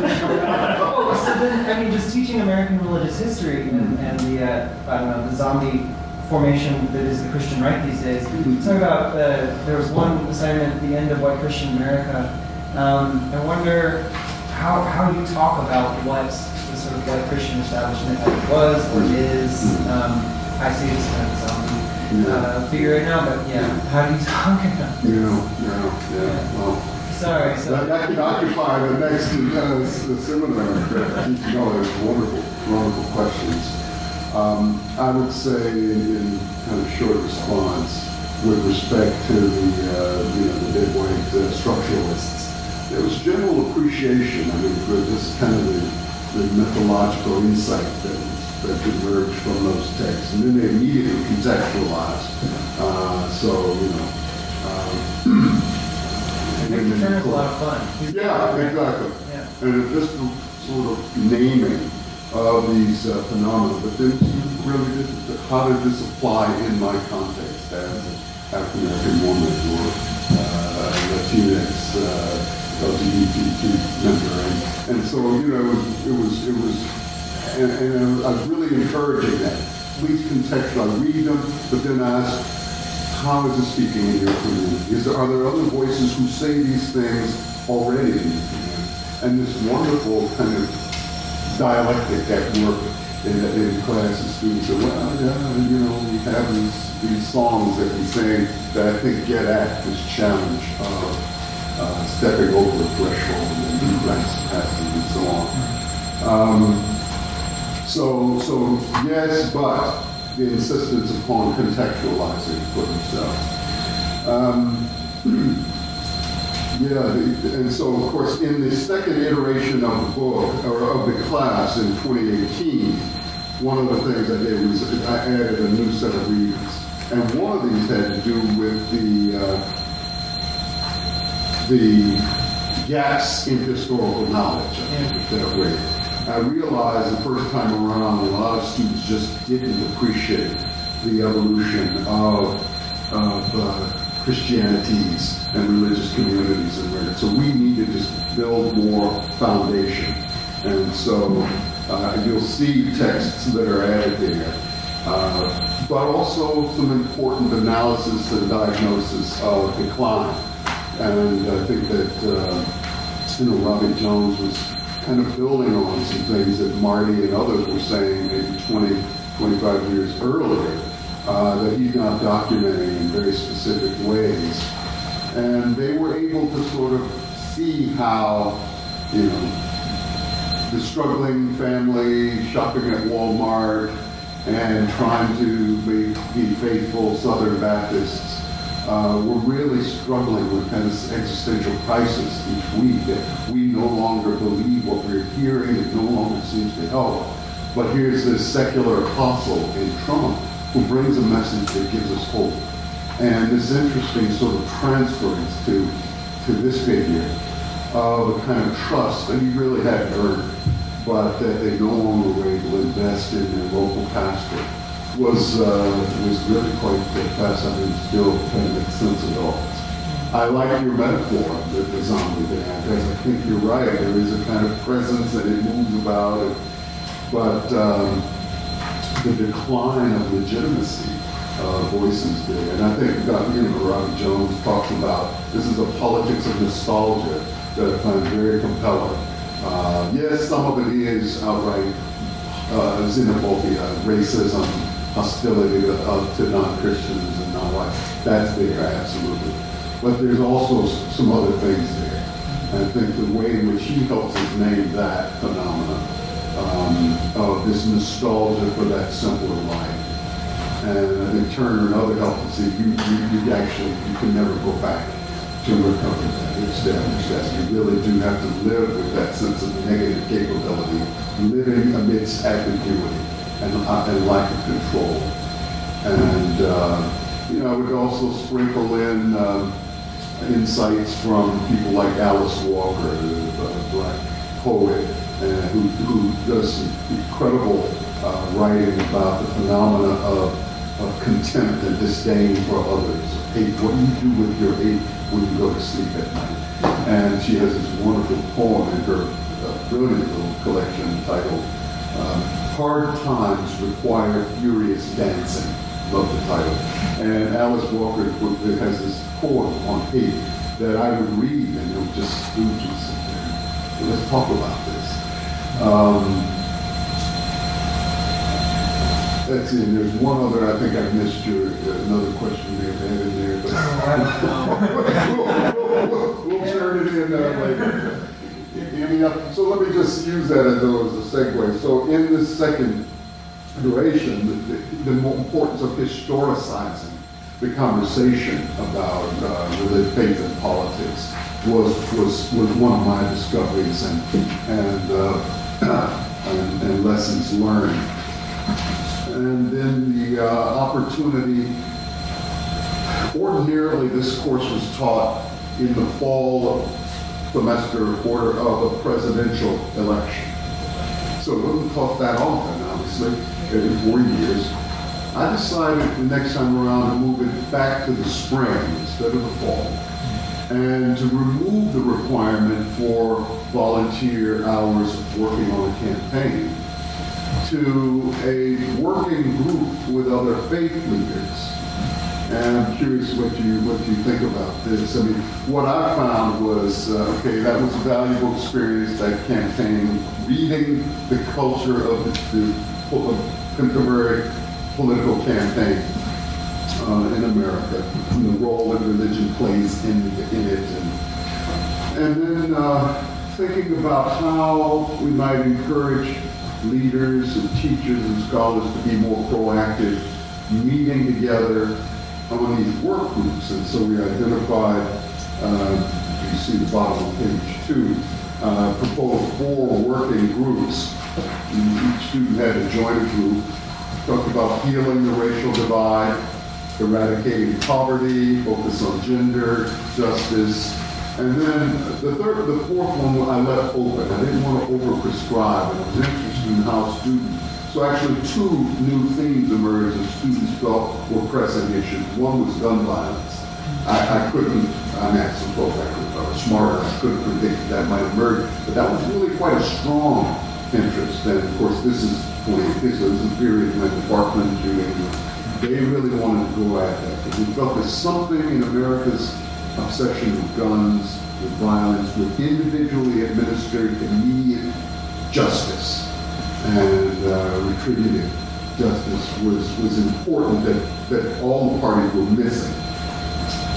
so then, just teaching American religious history and the I don't know, the zombie formation that is the Christian right these days. Talk about there was one assignment at the end of White Christian America. I wonder how you talk about what the sort of white Christian establishment was or is. I see it as kind of zombie figure right now, but how do you talk about this? Well, sorry. That could occupy the next seminar. There's wonderful questions. I would say in kind of short response with respect to the dead white structuralists, there was general appreciation. For this kind of the mythological insight that emerged from those texts, and then they immediately contextualized. Victor Turner's a lot of fun. Yeah, exactly. And just sort of naming of these phenomena, but then really how did this apply in my context as an African American woman or Latinx LGBT member, and so it was, and I was really encouraging that. Please contextualize, read them, but then ask, how is it speaking in your community? Are there other voices who say these things already in your community? And this wonderful kind of dialectic at work in class, and students say, well, we have these songs that we sing that I think get at this challenge of stepping over the threshold and degress capacity and so on. So yes, but the insistence upon contextualizing for themselves. And so of course in the second iteration of the book, or of the class in 2018, one of the things I did was I added a new set of readings. And one of these had to do with the gaps in historical knowledge, I think that way. I realized the first time around, a lot of students just didn't appreciate the evolution of Christianities and religious communities in America. So we need to just build more foundation. And so you'll see texts that are added there, but also some important analysis and diagnosis of decline. And I think that, Robbie Jones was kind of building on some things that Marty and others were saying maybe 20, 25 years earlier, that he's now documenting in very specific ways. And they were able to sort of see how, the struggling family shopping at Walmart and trying to be faithful Southern Baptists were really struggling with kind of existential crisis each week, that we no longer believe what we're hearing, it no longer seems to help. But here's this secular apostle in Trump who brings a message that gives us hope. And this interesting sort of transference to this figure of a kind of trust that he really hadn't earned, but that they no longer were able to invest in their local pastor was really quite fascinating. Still kind of makes sense of it all. I like your metaphor of the zombie band, because I think you're right. There is a kind of presence and it moves about, but the decline of legitimacy voices there. And I think Robbie Jones talks about this is a politics of nostalgia that I find very compelling. Yes, some of it is outright xenophobia, racism, hostility to non-Christians and non-white. That's there, absolutely. But there's also some other things there. And I think the way in which he helps us name that phenomenon of this nostalgia for that simpler life. And I think Turner and others help us see you can never go back to recover that, establish that. You really do have to live with that sense of negative capability, living amidst ambiguity and lack of control. And I would also sprinkle in insights from people like Alice Walker, the Black poet, who does some incredible writing about the phenomena of contempt and disdain for others. Hate. What do you do with your hate when you go to sleep at night? And she has this wonderful poem in her brilliant little collection titled Hard Times Require Furious Dancing. Love the title. And Alice Walker has this poem on hate that I would read, and it would just sit there. So let's talk about this. That's it. There's one other, I think I missed another question you may have had in there, but we'll turn it in later. So let me just use that as a segue. So in this second iteration, the importance of historicizing the conversation about faith and politics was one of my discoveries and lessons learned. And then the opportunity, ordinarily this course was taught in the fall semester quarter of a presidential election. So it wasn't taught that often, obviously, every 4 years. I decided the next time around to move it back to the spring instead of the fall, and to remove the requirement for volunteer hours working on a campaign to a working group with other faith leaders. And I'm curious what you think about this. I mean, what I found was, that was a valuable experience, that campaign, reading the culture of the contemporary political campaign in America, and the role that religion plays in it, and then thinking about how we might encourage leaders and teachers and scholars to be more proactive, meeting together on these work groups. And so we identified, you see the bottom of page 2, proposed 4 working groups. Each student had to join a group, talked about healing the racial divide, eradicating poverty, focus on gender, justice, And then the fourth one I left open. I didn't want to overprescribe, and I was interested in how students. So actually 2 new themes emerged that students felt were pressing issues. One was gun violence. I couldn't, I suppose I was smarter, I couldn't predict that might emerge, but that was really quite a strong interest. And of course, this is a period when the Parkland shooting, they really wanted to go at that, because we felt there's something in America's obsession with guns, with violence, with individually administered immediate justice and retributive justice was important that all the parties were missing.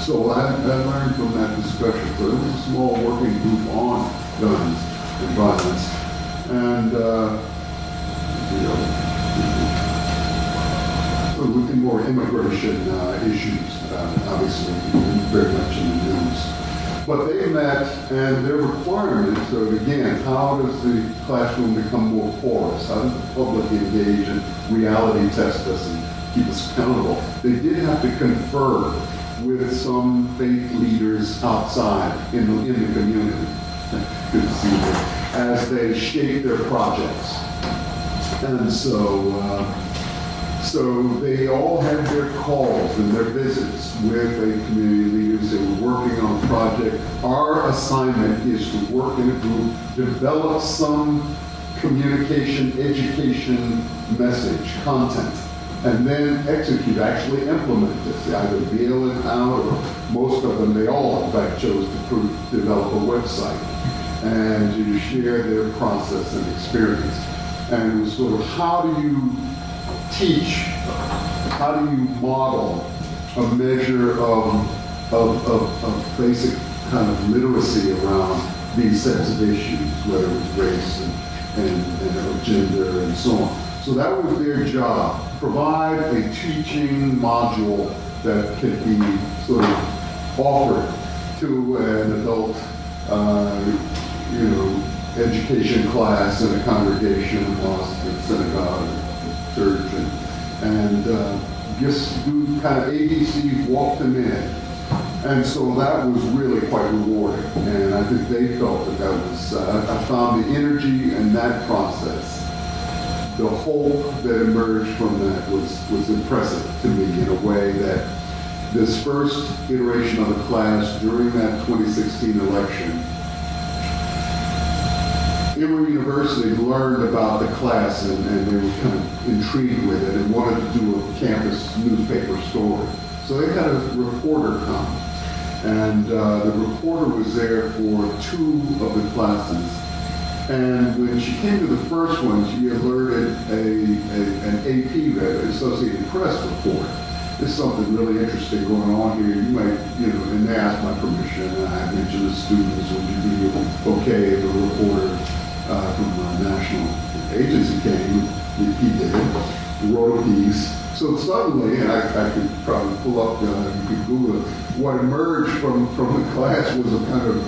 So I learned from that discussion. So it was a small working group on guns and violence. And, looking more immigration issues, obviously, very much in the news. But they met, and their requirements are, again, how does the classroom become more porous? How does the public engage and reality test us and keep us accountable? They did have to confer with some faith leaders outside in the community. Good to see them, as they shape their projects. And so they all had their calls and their visits with faith community leaders. They were working on a project. Our assignment is to work in a group, develop some communication, education message, content, and then execute, actually implement this. They either bail it out, or most of them, they all in fact chose to develop a website and to share their process and experience. And it was sort of, how do you teach, how do you model a measure of basic kind of literacy around these sets of issues, whether it was race and gender and so on. So that was their job, provide a teaching module that could be sort of offered to an adult, education class in a congregation, mosque, synagogue, church, and just do kind of ABC, walk them in. And so that was really quite rewarding. And I think they felt that was, I found the energy in that process, the hope that emerged from that was impressive to me in a way that this first iteration of the class during that 2016 election, Emory University learned about the class and they were kind of intrigued with it and wanted to do a campus newspaper story. So they had a reporter come, and the reporter was there for 2 of the classes. And when she came to the first one, she alerted an AP, Associated Press report. There's something really interesting going on here. You might, and they asked my permission, and I mentioned the students, would you be okay if a reporter from a national agency came? He did, wrote a piece. So suddenly, and I could probably pull up, you could Google it, what emerged from the class was a kind of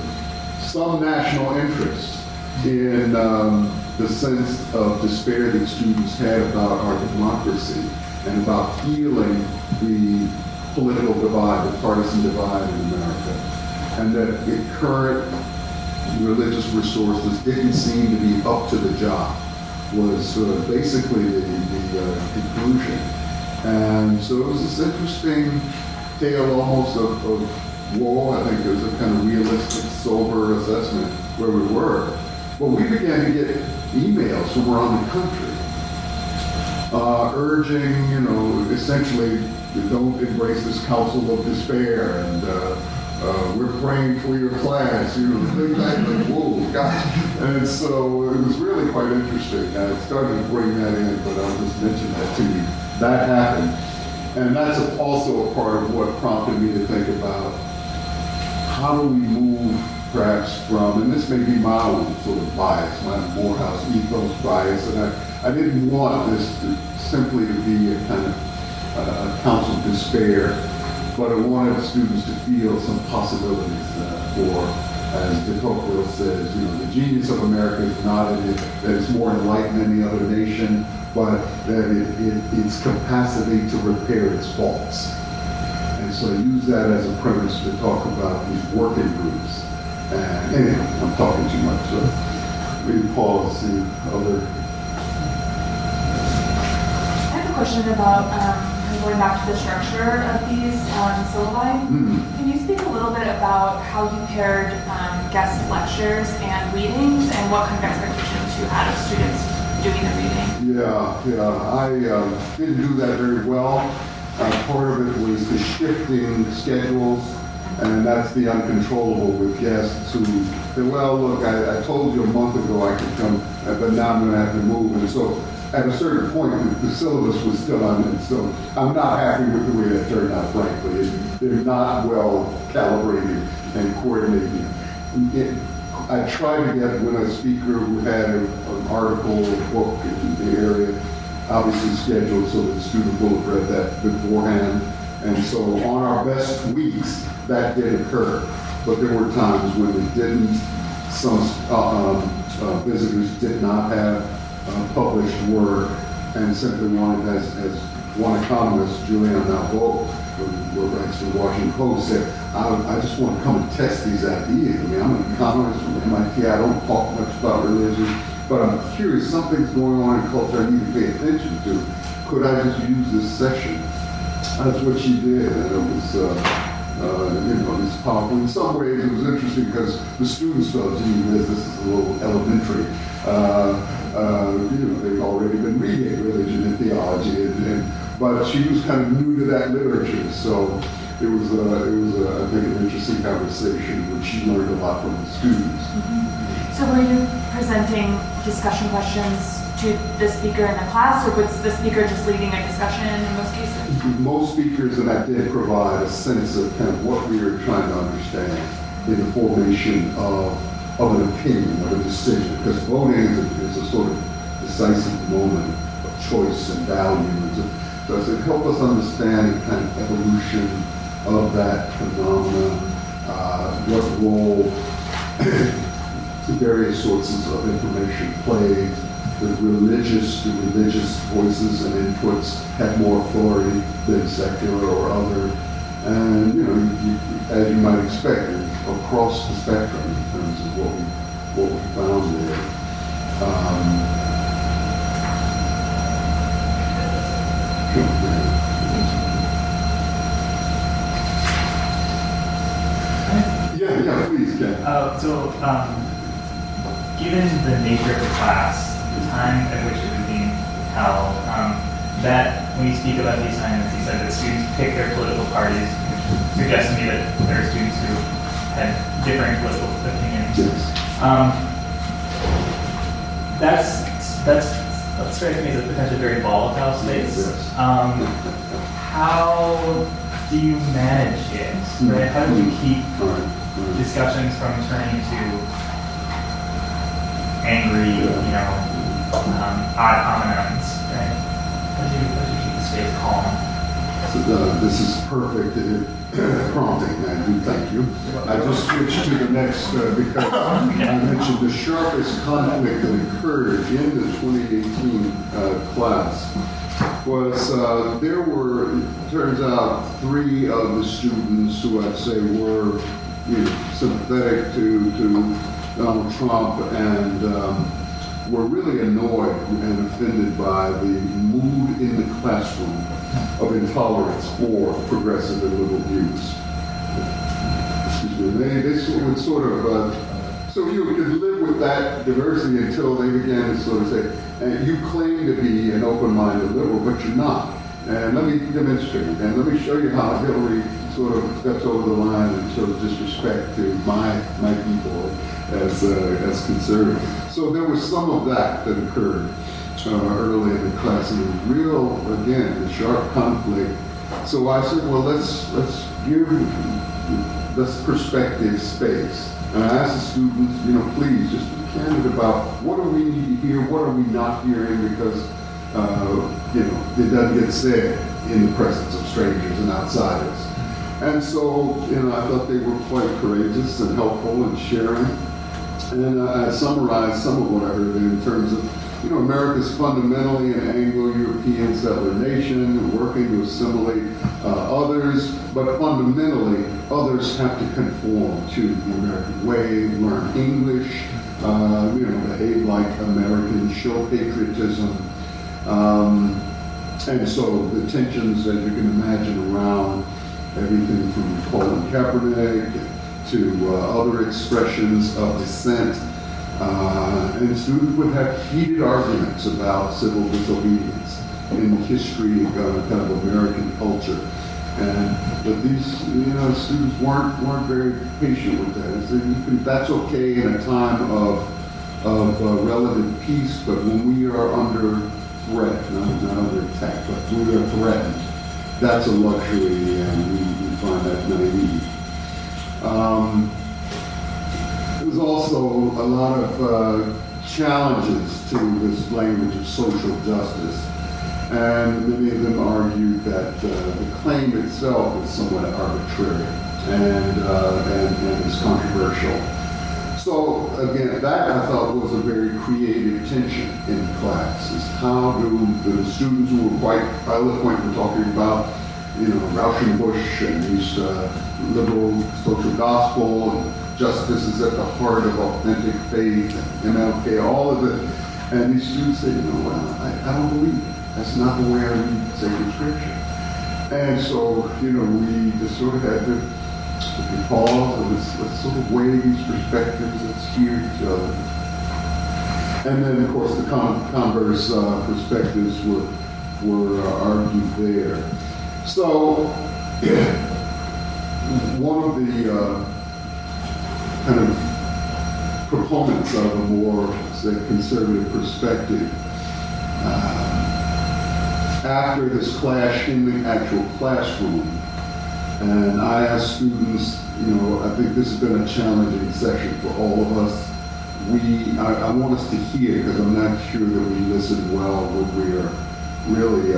some national interest in the sense of despair that students had about our democracy and about healing the political divide, the partisan divide in America. And that the current religious resources didn't seem to be up to the job, was basically the conclusion. And so it was this interesting tale almost of woe. I think it was a kind of realistic, sober assessment where we were. But we began to get emails from around the country urging, essentially, don't embrace this counsel of despair, and we're praying for your class, things like, whoa, gosh. And so it was really quite interesting. I started to bring that in, but I'll just mention that to you. That happened. And that's also a part of what prompted me to think about how do we move perhaps from, and this may be my own sort of bias, my Morehouse ethos bias, and I didn't want this simply to be a kind of a counsel of despair, but I wanted students to feel some possibilities for, as de Tocqueville says, the genius of America is not in it, that it's more enlightened than any other nation, but that its capacity to repair its faults. And so I use that as a premise to talk about these working groups And anyway, I'm talking too much, so maybe pause the other. I have a question about going back to the structure of these syllabi. Can you speak a little bit about how you paired guest lectures and readings and what kind of expectations you had of students doing the reading? I didn't do that very well. Part of it was the shifting schedules, and that's the uncontrollable with guests who say, well, look, I told you a month ago I could come, but now I'm going to have to move. And so at a certain point, the syllabus was still on it, so I'm not happy with the way that turned out, frankly. They're not well calibrated and coordinated. I tried to get when a speaker who had an article or book in the area, obviously scheduled so that the student will have read that beforehand. And so on our best weeks, that did occur. But there were times when it didn't. Some visitors did not have published work and simply wanted, as one economist, Julian Nalbo, who writes for the Washington Post, said, I just want to come and test these ideas. I mean, I'm an economist from MIT. I don't talk much about religion, but I'm curious. Something's going on in culture I need to pay attention to. Could I just use this session? That's what she did, and it was, it's powerful. In some ways, it was interesting because the students felt, gee, this is a little elementary. They've already been reading religion and theology, but she was kind of new to that literature, so it was I think, an interesting conversation, which she learned a lot from the students. So were you presenting discussion questions to the speaker in the class, or was the speaker just leading a discussion in most cases? Most speakers, and I did provide a sense of kind of what we were trying to understand in the formation of an opinion, of a decision, because voting is a sort of decisive moment of choice and value. So I said, help us understand the kind of evolution of that phenomenon, what role the various sources of information played. The religious voices and inputs had more authority than secular or other. And, as you might expect, across the spectrum in terms of what we found there. Yeah, please, Ken. Given the nature of the class, the time at which it was being held, that when you speak about the assignments, you said that students pick their political parties, which suggests to me that there are students who had different political opinions. That strikes me as a potentially very volatile space. How do you manage it? Right? How do you keep discussions from turning to angry, ad hominems, right? How do you keep the space calm? So, this is perfect prompting, I do thank you. I just switched to the next because I mentioned the sharpest conflict that occurred in the 2018 class was there were, turns out, 3 of the students who I'd say were sympathetic to Donald Trump and were really annoyed and offended by the mood in the classroom of intolerance for progressive and liberal views. Excuse me. They would sort of, so you could live with that diversity until they began to sort of say, you claim to be an open-minded liberal, but you're not. And let me demonstrate, and let me show you how Hillary sort of steps over the line and shows disrespect to my people as conservative. So there was some of that occurred early in the class, and it was real, again, the sharp conflict. So I said, well, let's give this perspective space. And I asked the students, please just be candid about what do we need to hear, what are we not hearing, because it doesn't get said in the presence of strangers and outsiders. And so, I thought they were quite courageous and helpful in sharing. And I summarized some of what I heard in terms of, America is fundamentally an Anglo-European settler nation, working to assimilate others, but fundamentally, others have to conform to the American way, learn English, behave like Americans, show patriotism. And so the tensions, as you can imagine, around everything from Colin Kaepernick to other expressions of dissent. And students would have heated arguments about civil disobedience in the history of kind of American culture. But these students weren't very patient with that. That's okay in a time of relative peace, but when we are under threat, not under attack, but when we are threatened, that's a luxury, and we find that naive. There's also a lot of challenges to this language of social justice, and many of them argued that the claim itself is somewhat arbitrary and is controversial. So again, that I thought was a very creative tension in class, is how do the students who were quite eloquent in talking about, Rauschenbusch and these liberal social gospel, and justice is at the heart of authentic faith, and MLK, all of it. And these students say, I don't believe it. That's not the way I read sacred scripture. And so, we just sort of had to pause and let's sort of weigh these perspectives, let's hear each other. And then, of course, the converse perspectives were argued there. So, one of the kind of proponents of a more, say, conservative perspective, after this clash in the actual classroom, and I asked students, I think this has been a challenging session for all of us. I want us to hear, because I'm not sure that we listen well when we are really,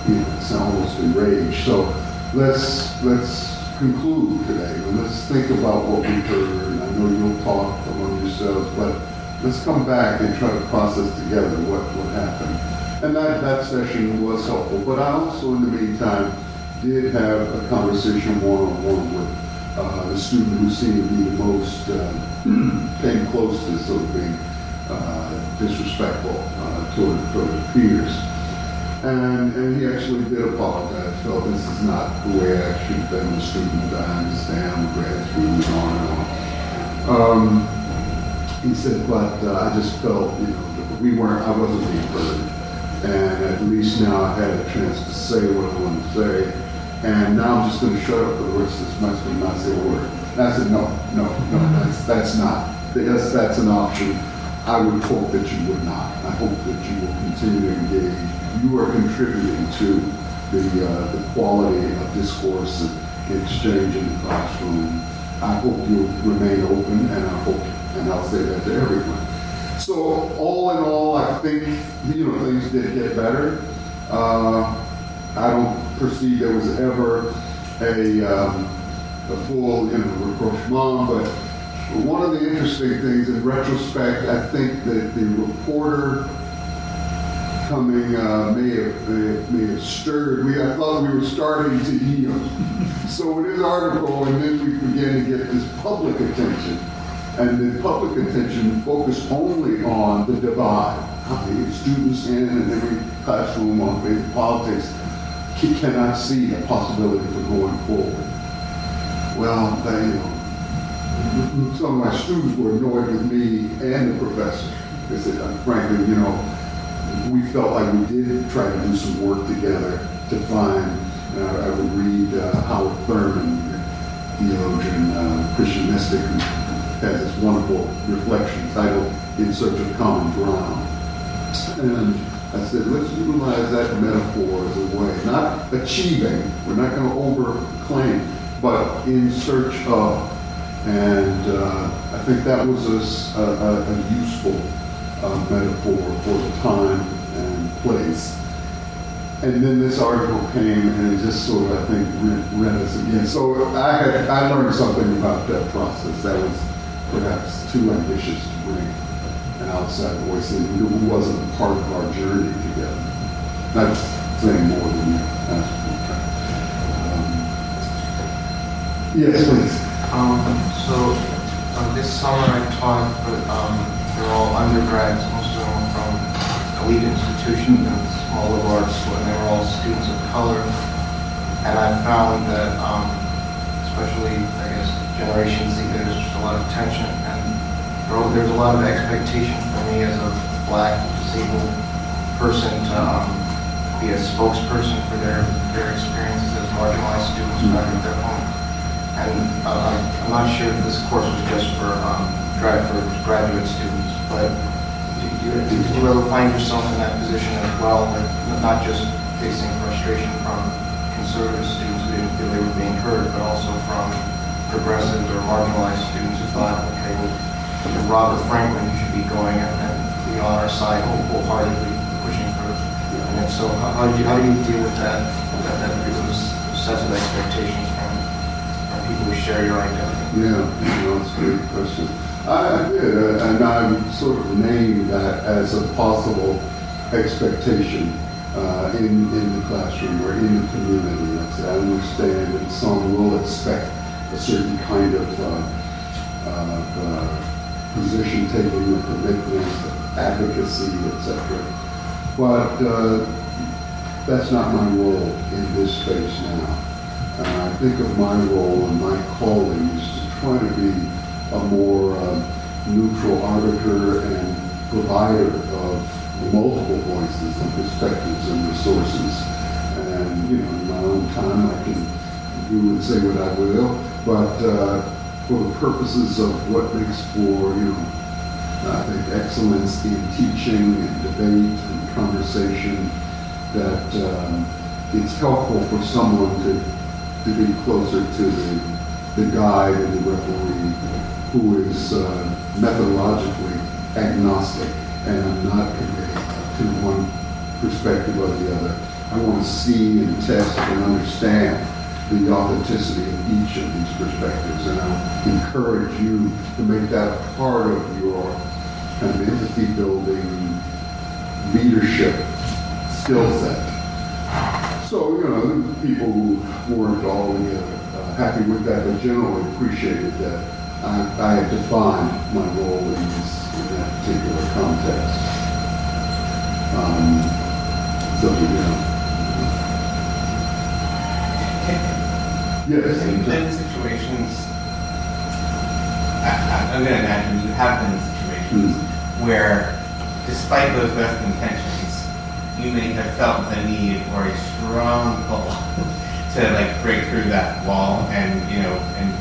it's almost enraged. So let's conclude today. Let's think about what we heard. And I know you'll talk among yourselves, but let's come back and try to process together what happened. And that session was helpful. But I also, in the meantime, did have a conversation one-on-one with the student who seemed to be the most, came closest to being disrespectful toward his peers. And he actually did apologize, felt this is not the way I should have been a student. I understand, I'm a grad student, on and on. He said, but I just felt, I wasn't being heard. And at least now I had a chance to say what I wanted to say. And now I'm just going to shut up for the rest of this semester and not say a word. And I said, no, that's not. Yes, that's an option. I would hope that you would not. I hope that you will continue to engage. You are contributing to the quality of discourse and exchange in the classroom. I hope you'll remain open, and I'll say that to everyone. So all in all, I think things did get better. I don't perceive there was ever a full rapprochement, but one of the interesting things in retrospect, I think that the reporter coming may have stirred. I thought we were starting to yield. So with his article, and then we began to get this public attention. And the public attention focused only on the divide. How many students in every classroom on politics cannot see a possibility for going forward. Well, some of my students were annoyed with me and the professor. They said, frankly, we felt like we did try to do some work together to find, I would read Howard Thurman, theologian, Christian mystic, who has this wonderful reflection titled In Search of Common Ground. And I said, let's utilize that metaphor as a way, not achieving, we're not going to overclaim, but in search of. And I think that was a useful metaphor for the time and place. And then this article came and it just sort of, I think, read us again. So I learned something about that process that was perhaps too ambitious to bring an outside voice who wasn't part of our journey together. That's saying more than you asked for. Yes, please. So this summer I taught, but they're all undergrads, most of them from elite institutions and small liberal arts school, and they were all students of color. And I found that, especially, I guess, Generation Z, there's just a lot of tension, and there's a lot of expectation for me as a black, disabled person to be a spokesperson for their experiences as marginalized students back at their home. And I'm not sure if this course was just for graduate students, but did you ever find yourself in that position as well, like not just facing frustration from conservative students who didn't feel they were being heard, but also from progressive or marginalized students who thought, okay, well, Robert Franklin should be going and be on our side wholeheartedly pushing for it. And if so, how do you deal with that those sets of expectations from people who share your identity? Yeah, that's a great question. I did, and I sort of named that as a possible expectation in the classroom or in the community. I understand that some will expect a certain kind of position taking, or commitment, advocacy, etc. But that's not my role in this space now. I think of my role and my calling is to try to be a more neutral arbiter and provider of multiple voices and perspectives and resources. And, in my own time, I can do and say what I will, but for the purposes of what makes for, I think excellence in teaching and debate and conversation, that it's helpful for someone to be closer to the guide and the referee who is methodologically agnostic and not committed to one perspective or the other. I want to see and test and understand the authenticity of each of these perspectives, and I encourage you to make that part of your kind of empathy building leadership skill set. So, people who weren't all happy with that, but generally appreciated that I had defined my role in that particular context. Yes. Have you been in situations, I'm going to imagine you have been in situations where, despite those best intentions, you may have felt the need or a strong pull to break through that wall and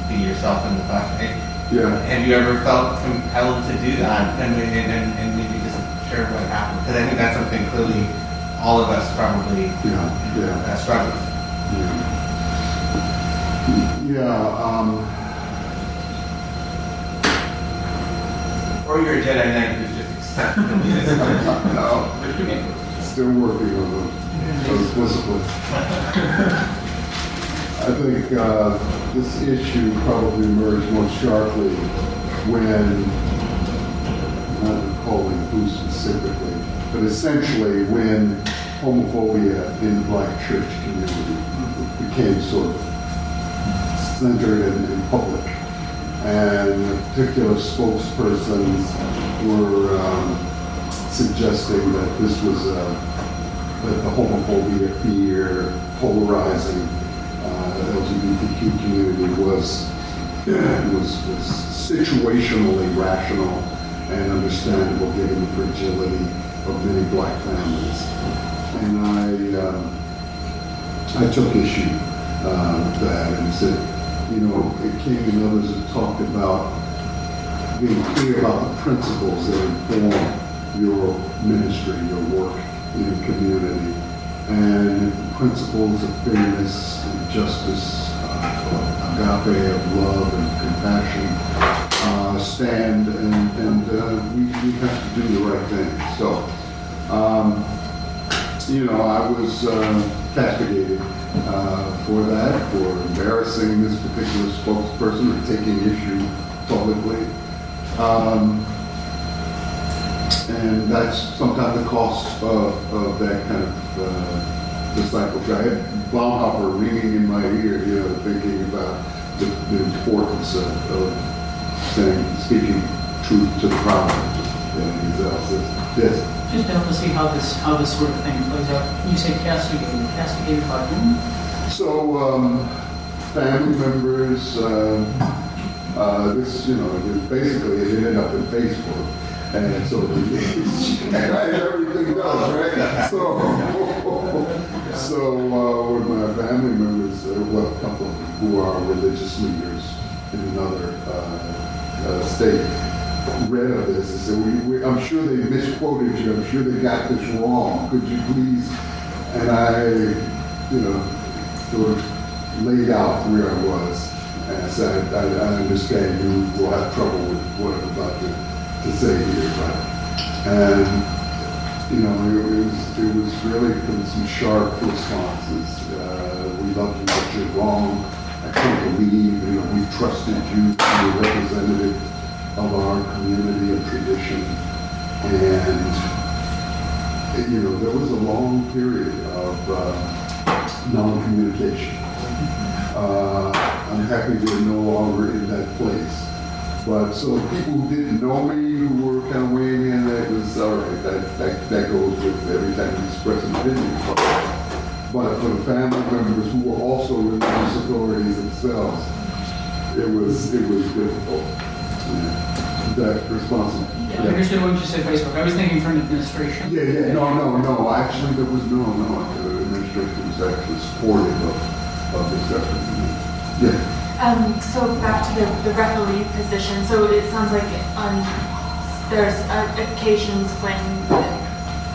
be yourself in the classroom. Yeah. Have you ever felt compelled to do that and maybe just share what happened? Because I think that's something clearly all of us probably struggle with. Or you're a Jedi Knight who's just exceptionally disciplined. No. Still working on those disciplines. I think this issue probably emerged most sharply when, I'm not recalling who specifically, but essentially when homophobia in the black church community became sort of centered and public. And particular spokespersons were suggesting that this was that the homophobia, fear, polarizing LGBTQ community was situationally rational and understandable given the fragility of many black families. And I took issue with that and said, King and others have talked about being clear about the principles that inform your ministry, your work in the community, and principles of fairness and justice, agape, of love and compassion stand, and we have to do the right thing. So, I was castigated for that, for embarrassing this particular spokesperson or taking issue publicly. And that's sometimes the cost of that kind of discipleship. I had Bonhoeffer ringing in my ear, thinking about the importance of saying, speaking truth to the power. Yes. Just to help us see how this sort of thing plays out. You say castigated. Castigated by whom? So, family members, basically it ended up in Facebook. And so everything does, right? So with my family members, a couple of them who are religious leaders in another state, read of this and said, I'm sure they misquoted you. I'm sure they got this wrong. Could you please? And I, sort of laid out where I was. And I said, I understand you will have trouble with what I'm about to say here, but, and, it was really some sharp responses. We love you, but you're wrong. I can't believe, we've trusted you to be a representative of our community and tradition. And, there was a long period of non-communication. I'm happy they're no longer in that place. But so people who didn't know me, who were kind of weighing in, that was all right. That goes with every time you express an opinion. But for the family members who were also religious authorities themselves, it was difficult. That responsible. Yeah, I understood what you said, Facebook. I was thinking from administration. Yeah. No. Actually, there was no. The administration was actually supportive of this effort. Yeah. So back to the referee position. So it sounds like there's occasions when.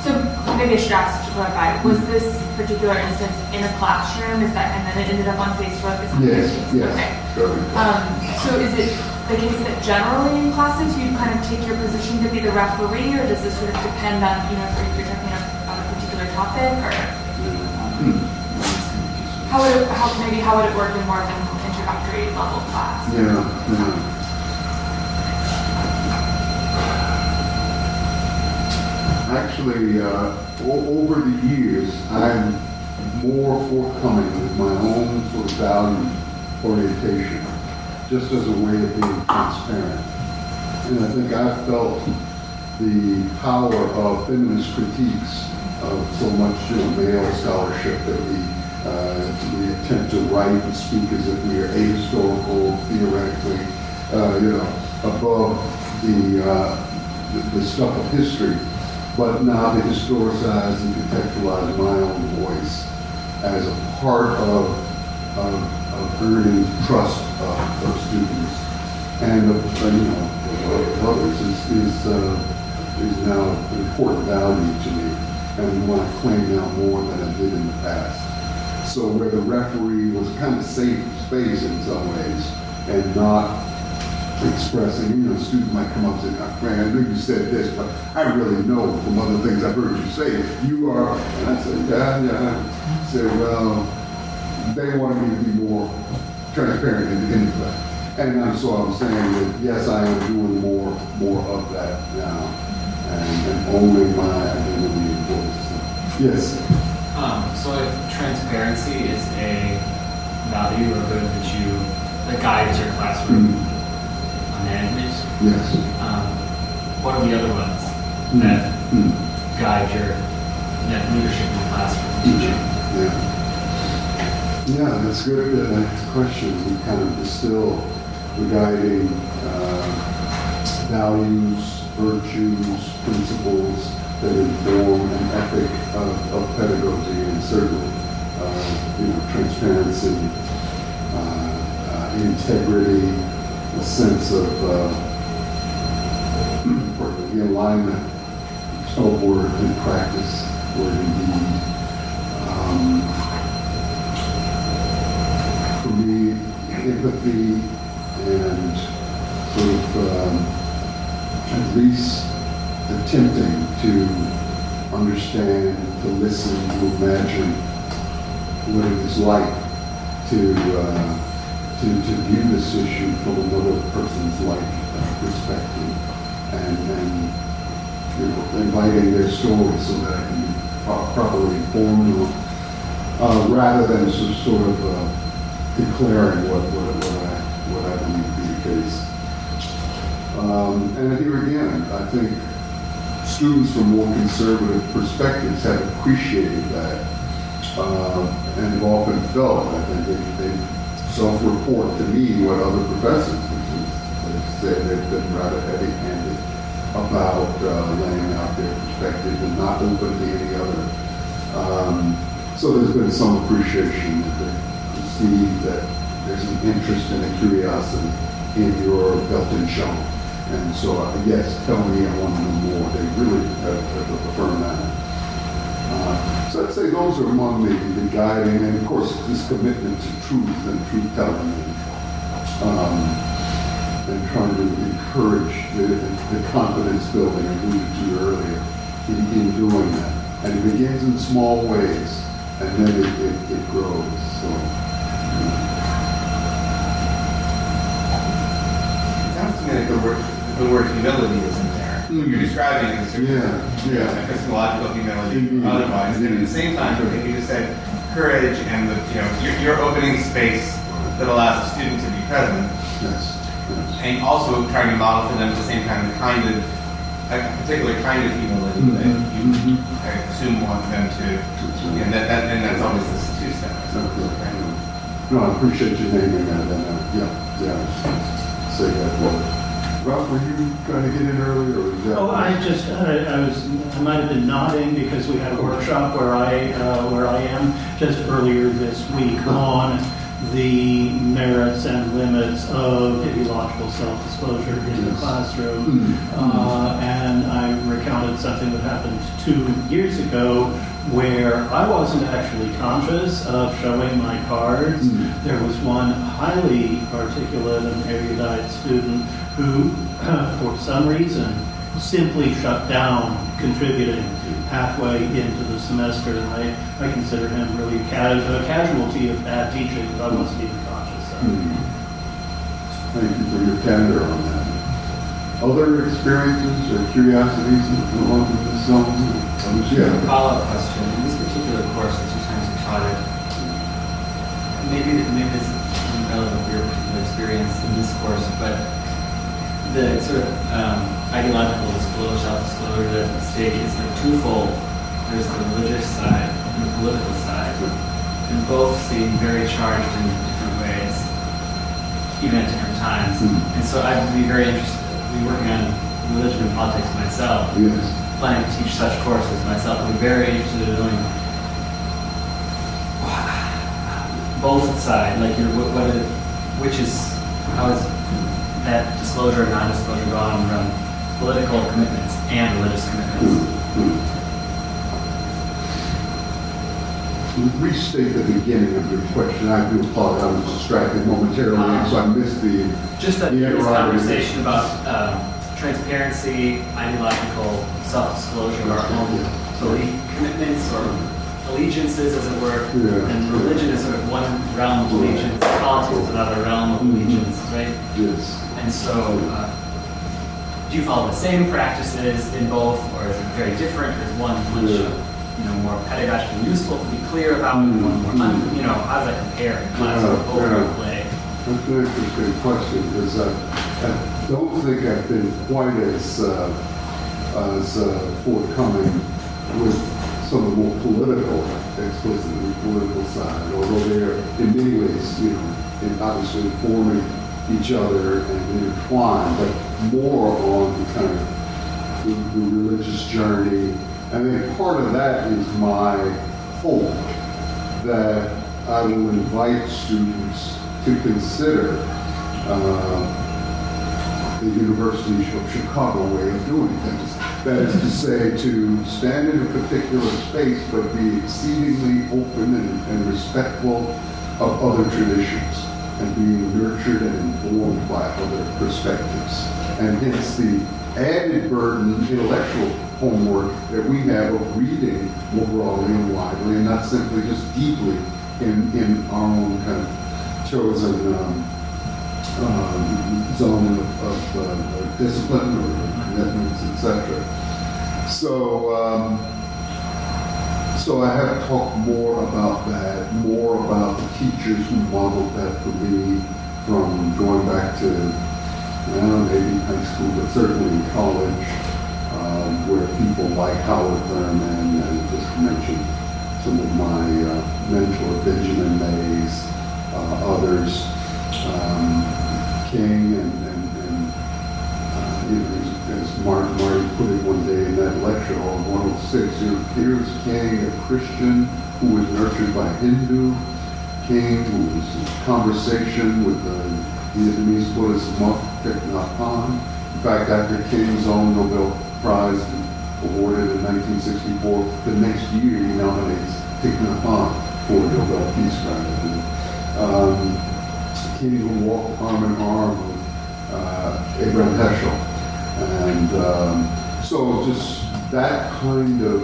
So maybe I should ask to clarify. Was this particular instance in a classroom? Is that, and then it ended up on Facebook? Yes. Okay. So is it the case that generally in classes you kind of take your position to be the referee, or does this sort of depend on, if you're talking about a particular topic, or how would it work in more of an introductory level class? Yeah. Actually, over the years, I'm more forthcoming with my own sort of value orientation, just as a way of being transparent. And I think I've felt the power of feminist critiques of so much male scholarship that we attempt to write and speak as if we are ahistorical, theoretically, above the stuff of history, but now to historicize and contextualize my own voice as a part of earning trust of students and of others is now an important value to me, and one I claim now more than I did in the past. So where the referee was kind of safe space in some ways, and not expressing, students might come up and say, "Frank, I knew you said this, but I really know from other things I've heard you say, you are," and I said, yeah. I said, well, they wanted me to be more transparent in that. And so I'm saying that, yes, I am doing more of that now, and owning my identity and voice. Yes? So if transparency is a value or good that guides your classroom management, yes. What are the other ones that guide your leadership in the classroom, teaching? Yeah, that's good. That's a question. We kind of distill the guiding values, virtues, principles that inform an ethic of pedagogy, and certainly, transparency, integrity, a sense of the alignment of word and practice, word and deed. For me, empathy and sort of at least attempting to understand, to listen, to imagine what it is like to view this issue from another person's life perspective, and inviting their stories so that I can be properly informed, rather than sort of declaring what I believe to be the case. And here again, I think students from more conservative perspectives have appreciated that, and have often felt, I think they self-report to me what other professors have said. They've been rather heavy-handed about laying out their perspective and not open to any other. So there's been some appreciation that they perceive that there's an interest and a curiosity in your built-in show. And so, yes, tell me, I want to know more. They really have affirmed that. So I'd say those are among the guiding, and of course, this commitment to truth and truth-telling, and trying to encourage the confidence building I alluded to earlier in doing that. And it begins in small ways, and then it grows. So. It sounds to me like the word humility is in there. What you're describing is epistemological humility, otherwise, and at the same time, you just said courage and you're opening space that allows the student to be present. Yes. And also trying to model for them the same kind of a particular kind of humility that you I assume want them to, and that's always this two-step. No, I appreciate you naming that, and say that word. Ralph, were you trying to get in earlier, or is that? Oh, I might have been nodding because we had a workshop where I am just earlier this week on the merits and limits of ideological self-disclosure in the classroom. And I recounted something that happened 2 years ago where I wasn't actually conscious of showing my cards. There was one highly articulate and erudite student who, for some reason, simply shut down contributing halfway into the semester, and I consider him really a casualty of bad teaching that I wasn't even conscious of. Thank you for your candor on that. Other experiences or curiosities along this zone? Follow-up question. In this particular course, the 2 times you taught it, maybe this is relevant for your particular experience in this course, but the sort of ideological disclosure, self-disclosure that's at stake is like twofold. There's the religious side and the political side, and both seem very charged in different ways, even at different times. And so I'd be very interested, working on religion and politics myself, planning to teach such courses myself. I'd be very interested in knowing both sides, like how is that disclosure and non-disclosure gone around political commitments and religious commitments. Restate the beginning of your question. I do apologize. I was distracted momentarily, so I missed the conversation about transparency, ideological self-disclosure of our own belief commitments or allegiances, as it were, and religion is sort of one realm of allegiance, politics is another realm of allegiance, right? Yes. And so, do you follow the same practices in both, or is it very different? Is one much more pedagogically useful to be clear about, and one more, how does that compare in class or play? That's an interesting question, because I don't think I've been quite as forthcoming with some of the more political, explicitly political side, although they're in many ways, obviously informing each other and intertwined, but more on the kind of the religious journey. And then part of that is my hope that I will invite students to consider the University of Chicago way of doing things. That is to say, to stand in a particular space, but be exceedingly open and respectful of other traditions, and being nurtured and informed by other perspectives. And hence the added burden, intellectual homework that we have of reading more broadly and widely, and not simply just deeply in our own kind of chosen zone of discipline or commitments, etc. So I have talked more about that, more about the teachers who modeled that for me from going back to, maybe high school, but certainly in college, where people like Howard Thurman, and just to mention some of my mentor, Benjamin Mays, others, King, and as Marty put it one day in that lecture on 106, here's King, a Christian who was nurtured by Hindu, King who was in conversation with the Vietnamese Buddhist monk Thich Nhat Hanh. In fact, after King's own Nobel Prize awarded in 1964, the next year he nominates Thich Nhat Hanh for the Nobel Peace Prize. King who walked arm in arm with Abraham Heschel. And so just that kind of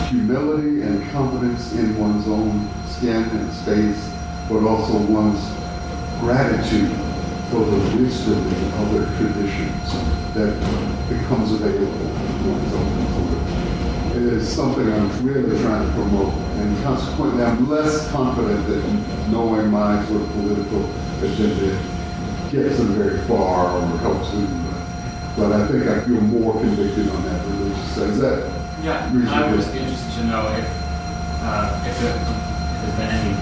humility and confidence in one's own skin and space, but also one's gratitude for the wisdom in other traditions that becomes available in one's own culture. It is something I'm really trying to promote, and consequently I'm less confident that knowing my sort of political agenda gets them very far or helps them, but I think I feel more convicted on that religious side. Is that I would just be interested to know if there's been any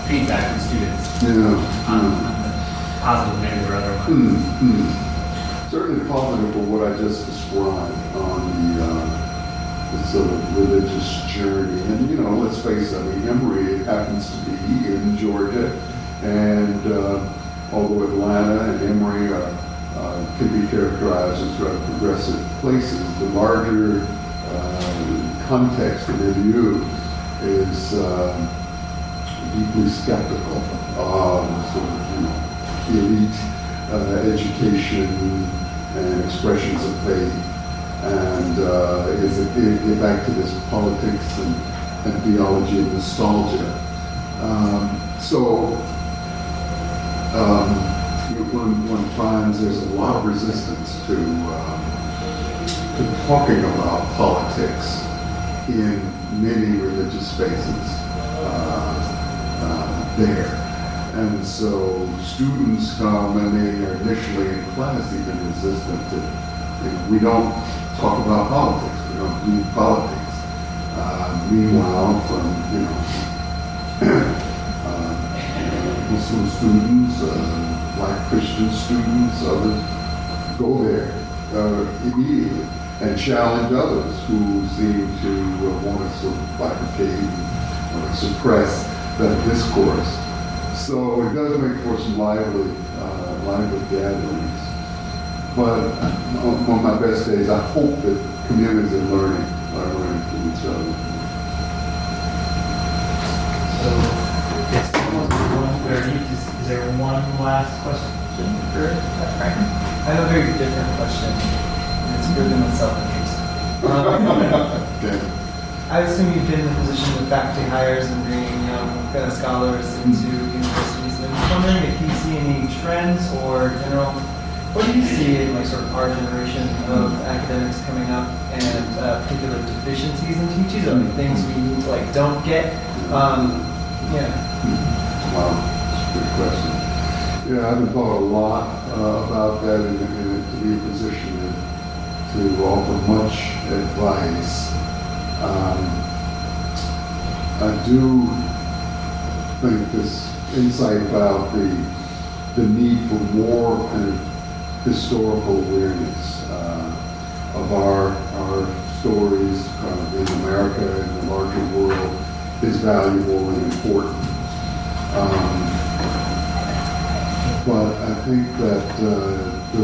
feedback from students on the positive, negative, or otherwise. Certainly positive for what I just described on the sort of religious journey. And let's face it, Emory happens to be in Georgia, and although Atlanta and Emory can be characterized as rather progressive places, the larger context of milieu is deeply skeptical of sort of, elite education and expressions of faith, and get back to this politics and theology and nostalgia. One finds there's a lot of resistance to talking about politics in many religious spaces there. And so students come and they are initially in class even resistant to, we don't talk about politics, we don't do politics. Meanwhile, from, Muslim students, Black Christian students, others go there immediately and challenge others who seem to want to sort of bifurcate or suppress that discourse. So it does make for some lively gatherings. But on my best days, I hope that communities are learning from each other. So it's almost 1:30. Is there one last question for Franklin? I have a very different question, and it's driven with self-interest. Okay. I assume you've been in the position of faculty hires and bringing young scholars into universities. And I'm just wondering if you see any trends or general, what do you see in sort of our generation of academics coming up, and particular deficiencies in teaching, or things we don't get? Wow, that's a good question. Yeah, I've been thought a lot about that, and to be in a position to offer much advice. I do think this insight about the need for more kind of historical awareness of our stories in America and the larger world is valuable and important. But I think that the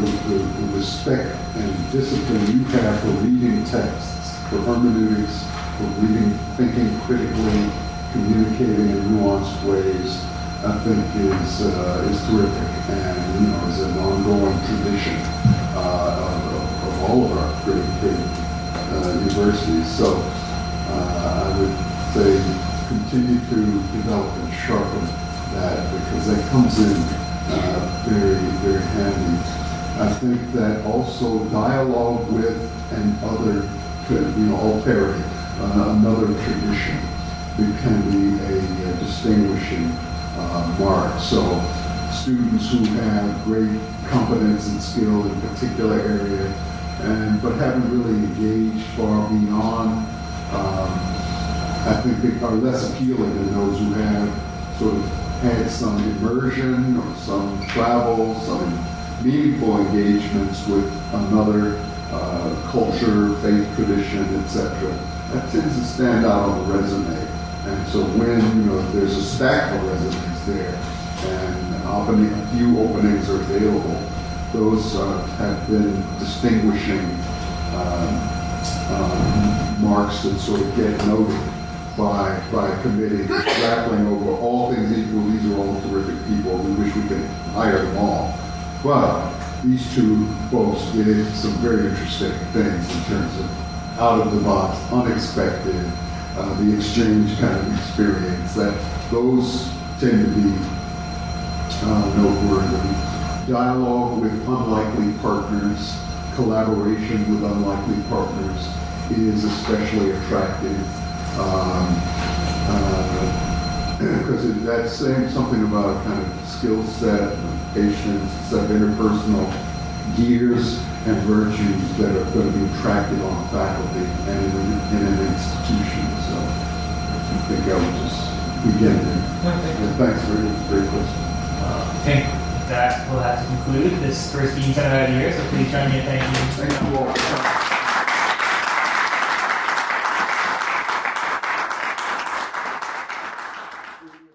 respect and discipline you have for reading texts, for hermeneutics, for thinking critically, communicating in nuanced ways, I think is terrific, and is an ongoing tradition of all of our great universities. So I would say continue to develop and sharpen that, because that comes in very, very handy I think that also dialogue with and other, alterity, another tradition, it can be a distinguishing mark. So students who have great competence and skill in a particular area, but haven't really engaged far beyond, I think they are less appealing than those who have sort of had some immersion or some travel, some meaningful engagements with another culture, faith tradition, etc. That tends to stand out on the resume. And so when there's a stack of resumes there and a few openings are available, those have been distinguishing marks that sort of get noted by a committee grappling over all things equal. These are all terrific people. We wish we could hire them all. But these two folks did some very interesting things in terms of out of the box, unexpected, the exchange kind of experience. That those tend to be noteworthy. Dialogue with unlikely partners, collaboration with unlikely partners is especially attractive. Because that's saying something about a kind of skill set, patience, set of interpersonal gears and virtues that are going to be attractive on faculty and in an institution. So I think I would just begin there. Thanks for your question. I think that will have to conclude this first meeting time of the year, so please join me in thanking you. Thank you all.